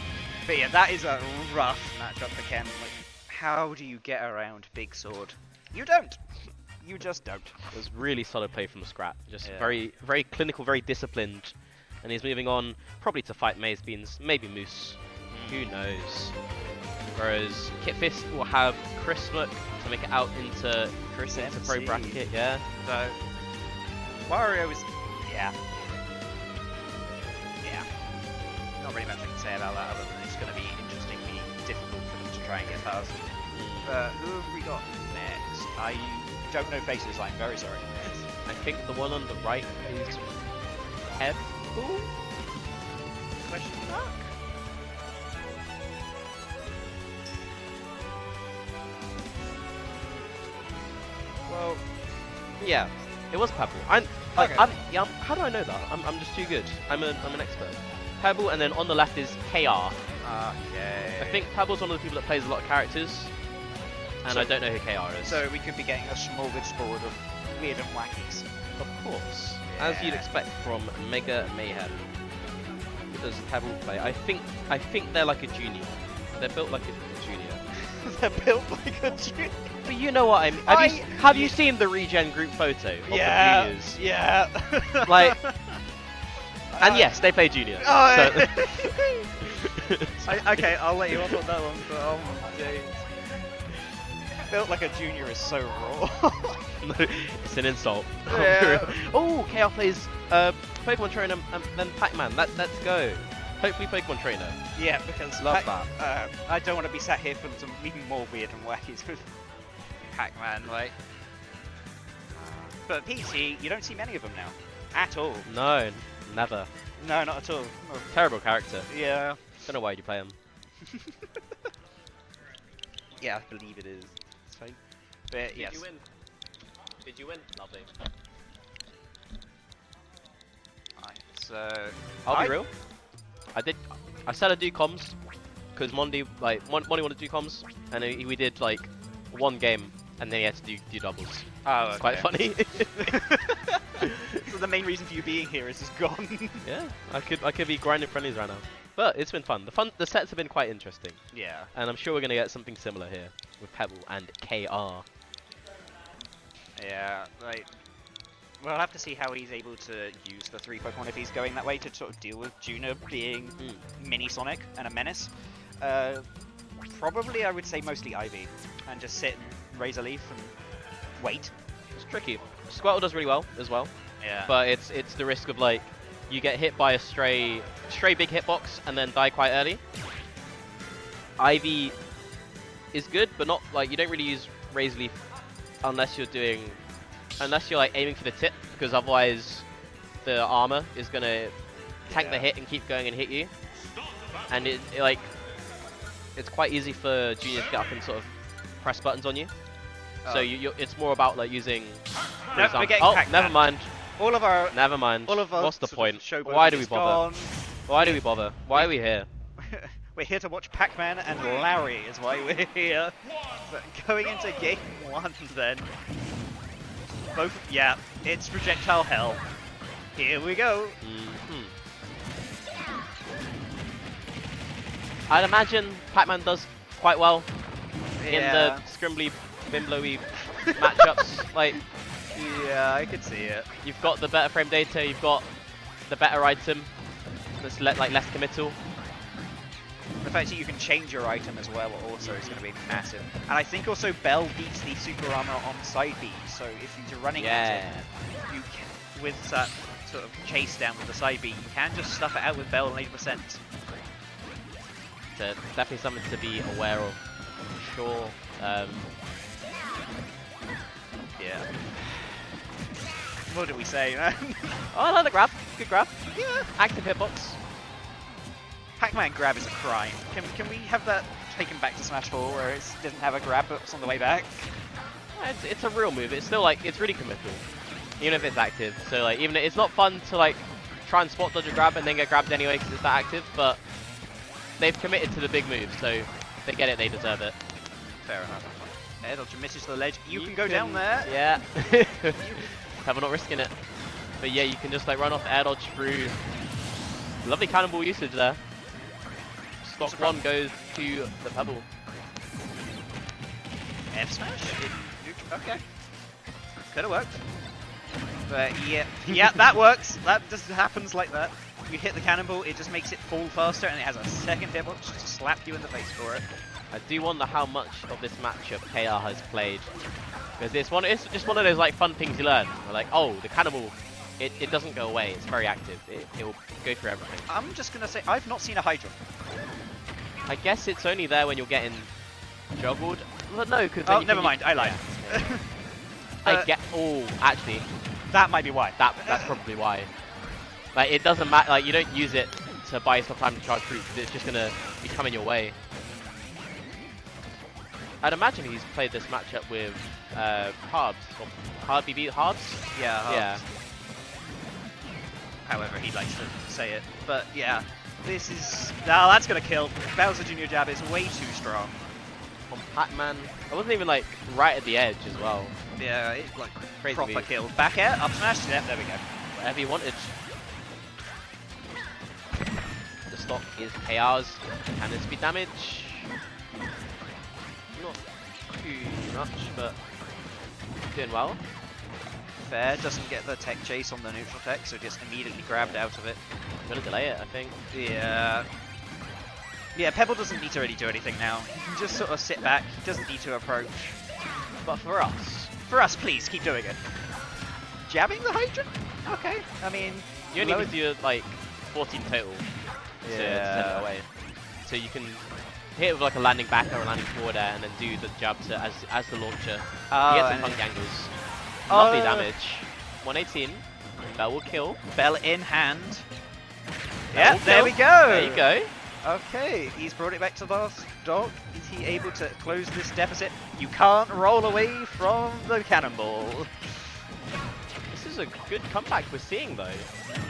Speaker 5: But yeah, that is a rough matchup for Ken. Like, how do you get around Big Sword? You don't. You just don't.
Speaker 1: It was really solid play from the Scrat. Just very, very clinical, very disciplined. And he's moving on, probably to fight Maze Beans, maybe Moose. Who knows? Whereas Kit Fist will have Chris Smook to make it out into pro bracket, yeah.
Speaker 5: So, Wario is, yeah. Not really much I can say about that other than it's going to be interestingly difficult for them to try and get past. Who have we got next? I don't know faces, I'm very sorry.
Speaker 1: I think the one on the right is Pebble?
Speaker 5: Question mark?
Speaker 1: Well, yeah, it was Pebble.
Speaker 2: Okay.
Speaker 1: Yeah, how do I know that? I'm just too good. I'm an expert. Pebble, and then on the left is KR.
Speaker 5: Okay.
Speaker 1: I think Pebble's one of the people that plays a lot of characters, and I don't know who KR is.
Speaker 5: So we could be getting a smorgasbord of weird and wackies.
Speaker 1: Of course, as you'd
Speaker 5: Yeah.
Speaker 1: expect from Mega Mayhem. Who does Pebble play? I think they're like a junior. They're built like a junior.
Speaker 5: They're built like a junior.
Speaker 1: But you know what I mean. Have you seen the regen group photo of the juniors?
Speaker 5: Yeah.
Speaker 1: Like, and yes, they play junior.
Speaker 5: Oh,
Speaker 1: So-
Speaker 5: okay, I'll let you off on that one, but oh my days. Built like a junior is so raw.
Speaker 1: No, it's an insult.
Speaker 5: Yeah.
Speaker 1: Oh, KR plays Pokemon Trainer and then Pac-Man. Let's go. Hopefully Pokemon Trainer.
Speaker 5: Yeah, because
Speaker 1: Love that.
Speaker 5: I don't want to be sat here for some even more weird and wackies with Pac-Man, like. But PC, you don't see many of them now, at all.
Speaker 1: No, never.
Speaker 5: No, not at all. Oh,
Speaker 1: Terrible character.
Speaker 5: yeah.
Speaker 1: Don't know why you play him.
Speaker 5: Yeah, I believe it is. It's fine. But yes.
Speaker 1: win? Did you win? Lovely.
Speaker 5: Right, so
Speaker 1: I'll be real. I said I'd do comms because Mondi wanted to do comms, and we did like one game, and then he had to do doubles.
Speaker 5: Oh,
Speaker 1: It's quite funny.
Speaker 5: So the main reason for you being here is just gone.
Speaker 1: Yeah, I could be grinding friendlies right now, but it's been fun. The sets have been quite interesting,
Speaker 5: Yeah.
Speaker 1: and I'm sure we're gonna get something similar here with Pebble and KR.
Speaker 5: Yeah, like, we'll have to see how he's able to use the 3 Pokemon if he's going that way to sort of deal with Juna being Mini Sonic and a menace. Probably, I would say mostly Ivy, and just sit and raise a leaf and wait.
Speaker 1: It's tricky. Squirtle does really well as well,
Speaker 5: Yeah.
Speaker 1: but it's the risk of like you get hit by a stray big hitbox and then die quite early. Ivy is good, but not like you don't really use Raise Leaf unless you're like aiming for the tip, because otherwise the armor is gonna tank the hit and keep going and hit you. And it's quite easy for juniors to get up and sort of press buttons on you. So it's more about like using. For
Speaker 5: No,
Speaker 1: example,
Speaker 5: we're getting
Speaker 1: oh,
Speaker 5: Pac-Man.
Speaker 1: never mind.
Speaker 5: all of our
Speaker 1: What's the point?
Speaker 5: showboating
Speaker 1: Why do we
Speaker 5: is
Speaker 1: bother?
Speaker 5: gone.
Speaker 1: Why do we bother? Why are we here?
Speaker 5: We're here to watch Pac-Man and Larry is why we're here. But going into game 1 then. Yeah, it's projectile hell. Here we go.
Speaker 1: I'd imagine Pac-Man does quite well in
Speaker 5: Yeah.
Speaker 1: the scrimbly, bimblowy matchups. Like,
Speaker 5: Yeah, I could see it.
Speaker 1: you've got the better frame data, you've got the better item that's less committal.
Speaker 5: The fact that you can change your item as well also is going to be massive. And I think also Bell beats the super armor on side B, so if you're running at it, you can, with that sort of chase down with the side B, you can just stuff it out with Bell on 80%.
Speaker 1: So definitely something to be aware of, for sure.
Speaker 5: Yeah. What do we say, man?
Speaker 1: Oh, another grab. Good grab. Yeah. Active hitbox.
Speaker 5: Pac-Man grab is a crime. Can we have that taken back to Smash 4 where it doesn't have a grab but it's on the way back?
Speaker 1: It's a real move. It's still like, it's really committal, even if it's active. So like, even it's not fun to like try and spot dodge a grab and then get grabbed anyway because it's that active, but they've committed to the big move, so they get it, they deserve it.
Speaker 5: Fair enough. Air dodge misses the ledge. You can go down there.
Speaker 1: Yeah. We're not risking it. But yeah, you can just like run off air dodge through. Lovely cannonball usage there. Stock 1 goes to the Pebble.
Speaker 5: F smash? Okay. Could have worked. But yeah, that works. That just happens like that. You hit the cannonball, it just makes it fall faster, and it has a second hitbox just to slap you in the face for it.
Speaker 1: I do wonder how much of this matchup KR has played. Because it's just one of those like fun things you learn. Like, oh, the cannonball, it doesn't go away. It's very active. It will go through everything.
Speaker 5: I'm just gonna say I've not seen a high jump.
Speaker 1: I guess it's only there when you're getting juggled. Well, no, because
Speaker 5: Oh, never mind. I lied.
Speaker 1: I get. Oh, actually,
Speaker 5: That might be why.
Speaker 1: that's probably why. Like, it doesn't matter, like, you don't use it to buy yourself time to charge fruit, because it's just gonna be coming your way. I'd imagine he's played this matchup with Harbs, or Harbs?
Speaker 5: Yeah.
Speaker 1: Yeah.
Speaker 5: However he likes to say it. But yeah, this is... No, that's going to kill. Bowser Jr. jab is way too strong.
Speaker 1: On Pac-Man, I wasn't even like right at the edge as well.
Speaker 5: Yeah, it's like
Speaker 1: Crazy
Speaker 5: proper
Speaker 1: move.
Speaker 5: kill. Back air, up smash, yeah, there we go.
Speaker 1: Whatever you wanted. The stock is KR's. Can this be damage? Not too much, but doing well.
Speaker 5: Fair, doesn't get the tech chase on the neutral tech, so just immediately grabbed out of it.
Speaker 1: Gonna delay it, I think.
Speaker 5: Yeah. Yeah, Pebble doesn't need to really do anything now. He can just sort of sit back, he doesn't need to approach.
Speaker 1: But for us,
Speaker 5: Please, keep doing it. Jabbing the hydrant? Okay, I mean...
Speaker 1: you only
Speaker 5: low-
Speaker 1: need to do like 14 total to send it away. So you can hit it with like a landing back or a landing forward air and then do the jab to, as the launcher.
Speaker 5: Oh,
Speaker 1: You get some
Speaker 5: and
Speaker 1: punk angles. Lovely
Speaker 5: Oh.
Speaker 1: damage. 118. That will kill.
Speaker 5: Bell in hand.
Speaker 1: That
Speaker 5: Yeah,
Speaker 1: will
Speaker 5: there
Speaker 1: kill.
Speaker 5: we go!
Speaker 1: There you go.
Speaker 5: Okay, he's brought it back to last dog. Is he able to close this deficit? You can't roll away from the cannonball.
Speaker 1: This is a good comeback we're seeing though.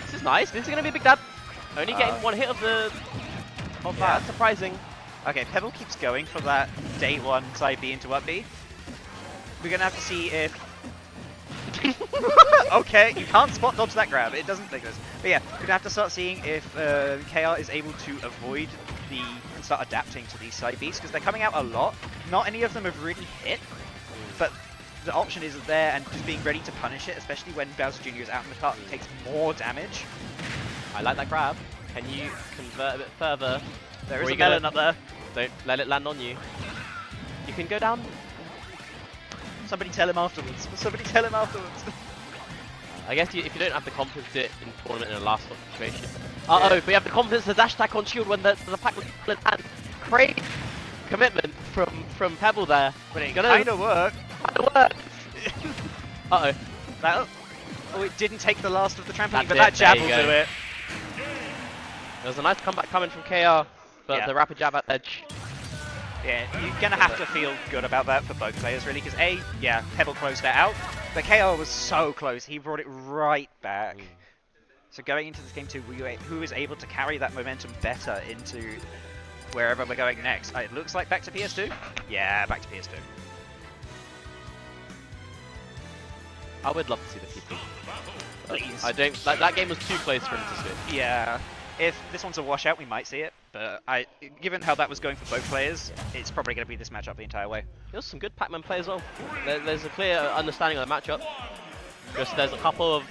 Speaker 1: This is nice. This is going to be a big dab. Only getting one hit of the... of
Speaker 5: Yeah.
Speaker 1: that. Surprising.
Speaker 5: Okay, Pebble keeps going for that day one side B into up B. We're gonna have to see if... Okay, you can't spot dodge that grab, it doesn't take this. But yeah, we're gonna have to start seeing if KR is able to avoid the... and start adapting to these side Bs, because they're coming out a lot. Not any of them have really hit, but the option is there and just being ready to punish it, especially when Bowser Jr. is out in the cart and takes more damage.
Speaker 1: I like that grab. Can you convert a bit further?
Speaker 5: There
Speaker 1: Or
Speaker 5: is
Speaker 1: you
Speaker 5: a melon
Speaker 1: gonna-
Speaker 5: up there.
Speaker 1: Don't let it land on you. You can go down.
Speaker 5: Somebody tell him afterwards. Somebody tell him afterwards.
Speaker 1: I guess if you don't have the confidence to do it in tournament in a last stop situation. But you have the confidence to dash attack on shield when the pack was split and great commitment from Pebble there.
Speaker 5: But it
Speaker 1: Gonna-
Speaker 5: kind of worked.
Speaker 1: Kinda worked. Uh-oh.
Speaker 5: That, oh, it didn't take the last of the trampoline,
Speaker 1: That's
Speaker 5: but
Speaker 1: it,
Speaker 5: that jab
Speaker 1: there
Speaker 5: will
Speaker 1: you
Speaker 5: do
Speaker 1: go.
Speaker 5: it.
Speaker 1: There was a nice comeback coming from KR, but
Speaker 5: Yeah.
Speaker 1: the rapid jab at edge.
Speaker 5: Yeah, you're gonna have to feel good about that for both players, really, because yeah, Pebble closed that out, but KR was so close, he brought it right back. So going into this game too, who is able to carry that momentum better into wherever we're going next? It looks like back to PS2? Yeah, back to PS2.
Speaker 1: I would love to see the people.
Speaker 5: Please.
Speaker 1: I don't. That game was too close for him to switch.
Speaker 5: Yeah, if this one's a washout, we might see it, but given how that was going for both players, it's probably going to be this matchup the entire way.
Speaker 1: There's some good Pac-Man play as well. There's a clear understanding of the matchup. Just there's a couple of,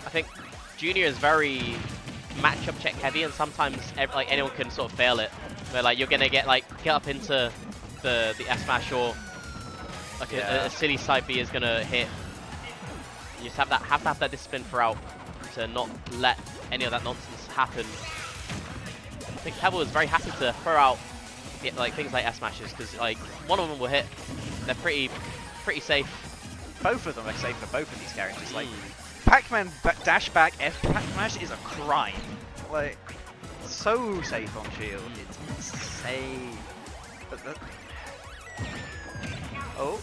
Speaker 1: I think, Junior is very matchup check heavy, and sometimes like anyone can sort of fail it. Where like you're gonna get up into the S smash or like a silly side B is gonna hit. You just have to have that discipline throughout to not let any of that nonsense happen. I think Pebble is very happy to throw out like things like S smashes because like one of them will hit. They're pretty safe.
Speaker 5: Both of them are safe for both of these characters. Like Pac-Man dash back F smash is a crime. Like so safe on shield. It's insane. Oh.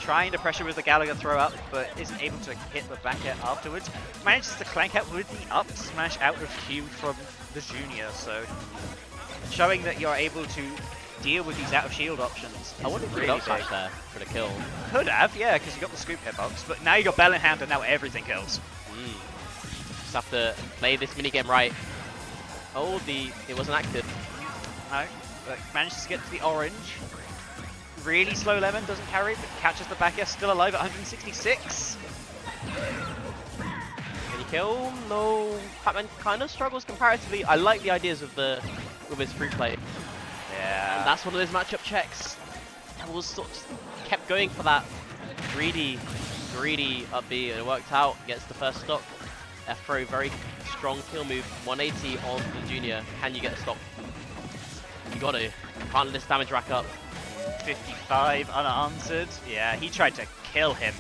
Speaker 5: Trying to pressure with the Gallagher throw up, but isn't able to hit the back air afterwards. Manages to clank out with the up smash out of shield from the Junior, so showing that you're able to deal with these out of shield options.
Speaker 1: I wonder if you
Speaker 5: really
Speaker 1: could up
Speaker 5: big.
Speaker 1: smash there for the kill.
Speaker 5: Could have, yeah, because you got the scoop hitbox, but now you got Bell in hand and now everything kills.
Speaker 1: Just have to play this minigame right. Oh, it wasn't active.
Speaker 5: No, but manages to get to the orange. Really slow Lemon, doesn't carry, but catches the back air, still alive at 166.
Speaker 1: Can you kill? No. Pac-Man kind of struggles comparatively. I like the ideas with his free play.
Speaker 5: Yeah.
Speaker 1: And that's one of those matchup checks. Devil's sort of kept going for that greedy up B, and it worked out. Gets the first stock. F throw, very strong kill move. 180 on the Junior. Can you get a stop? You got to. Can't let this damage rack up.
Speaker 5: 55 unanswered. Yeah, he tried to kill him.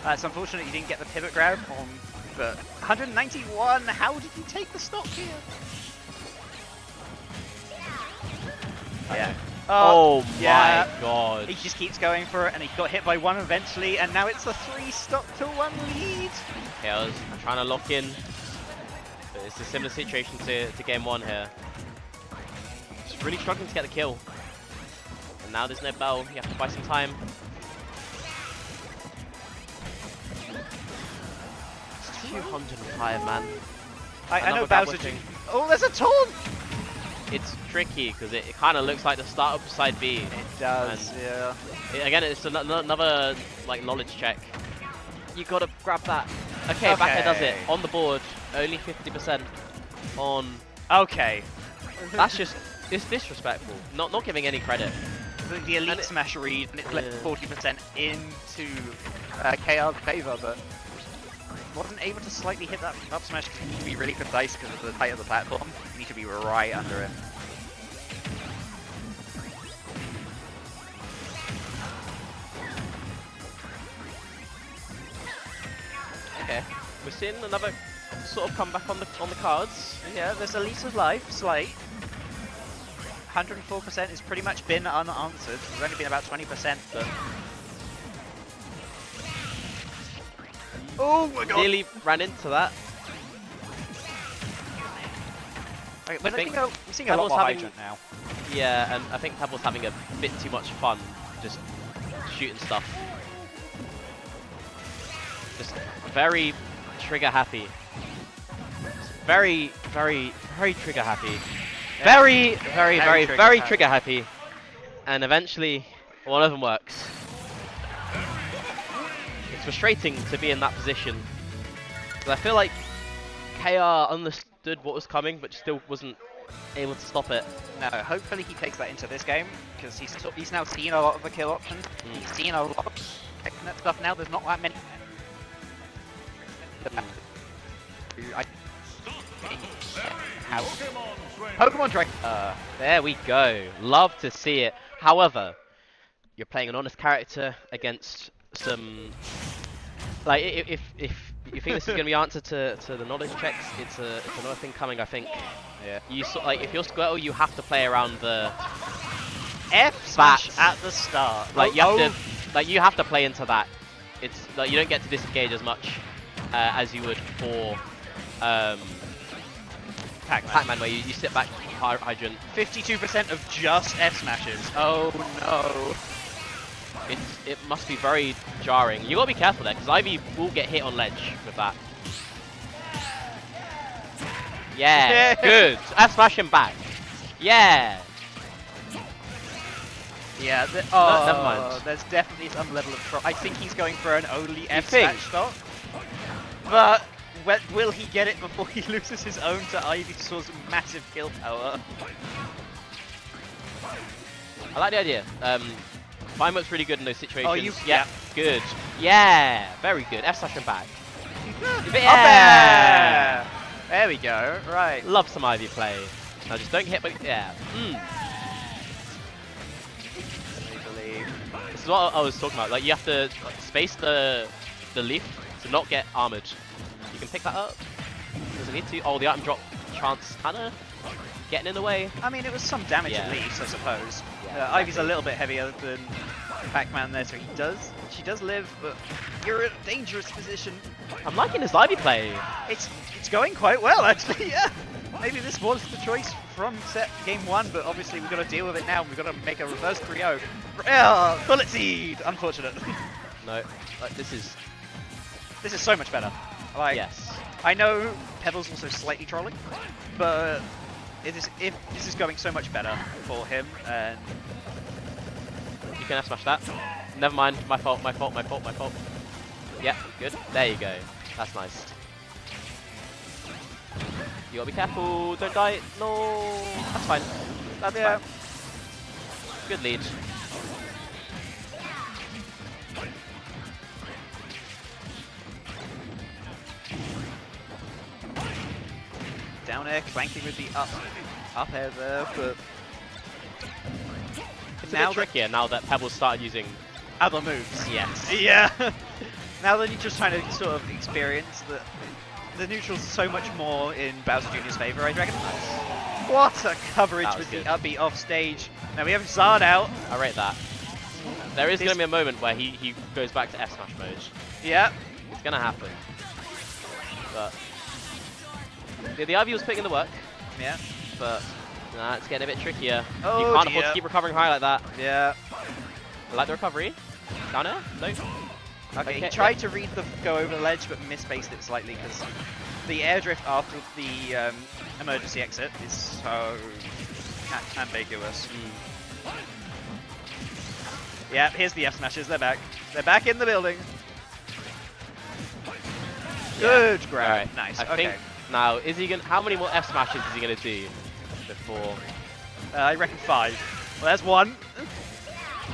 Speaker 5: It's unfortunate he didn't get the pivot grab on But 191, how did he take the stock here? Yeah.
Speaker 1: Oh
Speaker 5: yeah.
Speaker 1: my god.
Speaker 5: He just keeps going for it, and he got hit by one eventually, and now it's a 3-stock-to-1 lead.
Speaker 1: Chaos trying to lock in. But it's a similar situation to game 1 here. Just really struggling to get the kill. And now there's no bell, you have to buy some time. It's 205, man.
Speaker 5: I know
Speaker 1: Another
Speaker 5: Bowser.
Speaker 1: thing.
Speaker 5: Oh, there's a taunt!
Speaker 1: It's tricky because it kind of looks like the start of side B.
Speaker 5: It does, yeah.
Speaker 1: Again, it's another like knowledge check. You gotta grab that. Okay, back air does it on the board. Only 50% on.
Speaker 5: Okay.
Speaker 1: That's just disrespectful. Not giving any credit.
Speaker 5: The elite smash read, and it flipped 40% into KR's favor, but wasn't able to slightly hit that up smash because you need to be really precise because of the height of the platform. You need to be right under it.
Speaker 1: Okay, we're seeing another sort of comeback on the cards.
Speaker 5: Yeah, there's Elisa's life, slight. 104% has pretty much been unanswered. There's only been about 20%, but... Oh my god!
Speaker 1: Nearly ran into that.
Speaker 5: Okay,
Speaker 1: I think
Speaker 5: we're seeing a lot
Speaker 1: Pebble's
Speaker 5: more
Speaker 1: having-
Speaker 5: Hydrant now.
Speaker 1: Yeah, and I think Pebble's having a bit too much fun just shooting stuff. Just very trigger happy. Very trigger happy.
Speaker 5: Yeah.
Speaker 1: Very trigger happy. And eventually, one of them works. It's frustrating to be in that position. Because I feel like KR understood what was coming, but still wasn't able to stop it.
Speaker 5: No, hopefully he takes that into this game, because he's now seen a lot of the kill options. He's seen a lot of technet stuff now. There's not that many. Pokemon Train.
Speaker 1: There we go. Love to see it. However, you're playing an honest character against some. Like, if you think this is going to be answer to the knowledge checks, it's another thing coming. I think.
Speaker 5: Yeah.
Speaker 1: Like if you're Squirtle, you have to play around the
Speaker 5: F smash at the start.
Speaker 1: like you have to play into that. It's like you don't get to disengage as much as you would for Pac-Man, where you sit back hydrant.
Speaker 5: 52% of just F smashes. Oh no.
Speaker 1: It must be very jarring. You gotta be careful there, because Ivy will get hit on ledge with that. Yeah, good. F smash him back. Yeah.
Speaker 5: Yeah,
Speaker 1: never mind.
Speaker 5: There's definitely some level of trouble. I think he's going for an only F
Speaker 1: think?
Speaker 5: smash stock. But will he get it before he loses his own to Ivysaur's massive kill power?
Speaker 1: I like the idea. Firework's really good in those situations.
Speaker 5: Oh,
Speaker 1: yeah, good. Yeah, very good. F slash him back.
Speaker 5: Yeah! There we go. Right.
Speaker 1: Love some Ivy play. Now just don't get hit by. Yeah. This is what I was talking about. Like you have to space the leaf to not get armored. You can pick that up. Doesn't need to. Oh, the item drop chance kinda getting in the way.
Speaker 5: I mean, it was some damage
Speaker 1: Yeah.
Speaker 5: at least, I suppose.
Speaker 1: Yeah,
Speaker 5: Ivy's a
Speaker 1: exactly.
Speaker 5: little bit heavier than Pac-Man there, so she does live, but you're in a dangerous position.
Speaker 1: I'm liking this Ivy play.
Speaker 5: It's going quite well, actually, yeah. Maybe this was the choice from set game 1, but obviously we've got to deal with it now. We've got to make a reverse 3-0. Bullet Seed! Unfortunate.
Speaker 1: No, like this is
Speaker 5: so much better. Like,
Speaker 1: yes.
Speaker 5: I know Pebble's also slightly trolling, but this is going so much better for him, and
Speaker 1: You can F smash that. Never mind. My fault. Yeah, good. There you go. That's nice. You gotta be careful. Don't die. No. That's fine. That's fine. Good lead.
Speaker 5: down air clanking with the up air there, but
Speaker 1: It's
Speaker 5: now
Speaker 1: a bit trickier now that Pebble's started using.
Speaker 5: other moves.
Speaker 1: Yes.
Speaker 5: Yeah. Now that you're just trying to sort of experience the neutral's so much more in Bowser Jr.'s favor, I reckon. What a coverage
Speaker 1: That was
Speaker 5: with
Speaker 1: good.
Speaker 5: the upbeat off stage. Now we have Zard out.
Speaker 1: I rate that. There is
Speaker 5: This-
Speaker 1: going to be a moment where he goes back to F smash mode.
Speaker 5: Yeah.
Speaker 1: It's going to happen. But the Ivy was putting in the work,
Speaker 5: Yeah.
Speaker 1: but nah, it's getting a bit trickier.
Speaker 5: Oh,
Speaker 1: you can't afford
Speaker 5: dear.
Speaker 1: to keep recovering high like that.
Speaker 5: Yeah.
Speaker 1: I like the recovery. Down air? No.
Speaker 5: Okay, he
Speaker 1: Okay,
Speaker 5: tried to read the go over the ledge, but misspaced it slightly because the air drift after the emergency exit is so ambiguous. Yeah, here's the F smashes. They're back. They're back in the building. Good grab.
Speaker 1: Alright,
Speaker 5: Nice.
Speaker 1: I
Speaker 5: Okay.
Speaker 1: think now is he gonna? How many more F smashes is he gonna do before?
Speaker 5: I reckon 5. Well, there's one.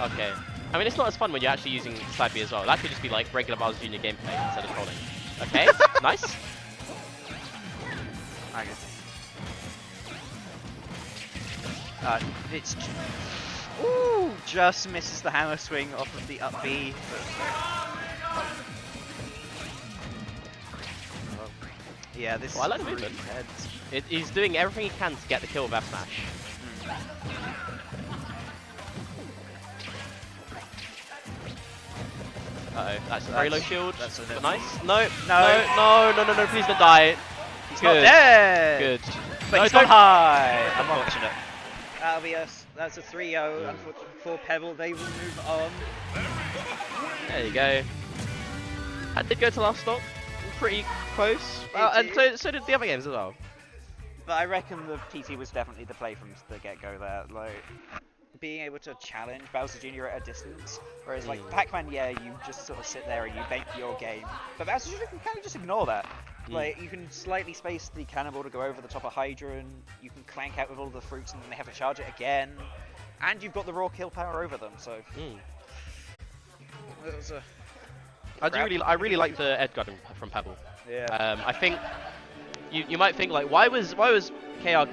Speaker 1: Okay. I mean, it's not as fun when you're actually using side B as well. That could just be like regular Bowser Jr. gameplay instead of trolling. Okay, nice.
Speaker 5: It's ooh, just misses the hammer swing off of the up B. Yeah, this.
Speaker 1: Well, I like
Speaker 5: is
Speaker 1: the movement.
Speaker 5: really heads.
Speaker 1: He's doing everything he can to get the kill with F smash. Uh oh, that's a very low shield.
Speaker 5: That's a
Speaker 1: But
Speaker 5: no.
Speaker 1: nice. No,
Speaker 5: No.
Speaker 1: no, please don't die.
Speaker 5: He's
Speaker 1: Good.
Speaker 5: not dead.
Speaker 1: Good.
Speaker 5: But
Speaker 1: No,
Speaker 5: he's got
Speaker 1: don't-
Speaker 5: high. Unfortunate. That'll be us. That's a 3-0. Unfortunately for Pebble, they will move on.
Speaker 1: There you go. I did go to last stock. Pretty close. And so did the other games as well.
Speaker 5: But I reckon the PT was definitely the play from the get-go there. Like, being able to challenge Bowser Jr. at a distance. Whereas, like, Pac-Man, yeah, you just sort of sit there and you bank your game. But Bowser Jr. can kind of just ignore that. Like, you can slightly space the cannonball to go over the top of Hydra, and you can clank out with all the fruits, and then they have to charge it again. And you've got the raw kill power over them, so... It was a...
Speaker 1: I really like the edge guarding from Pebble.
Speaker 5: Yeah.
Speaker 1: I think you might think like why was KR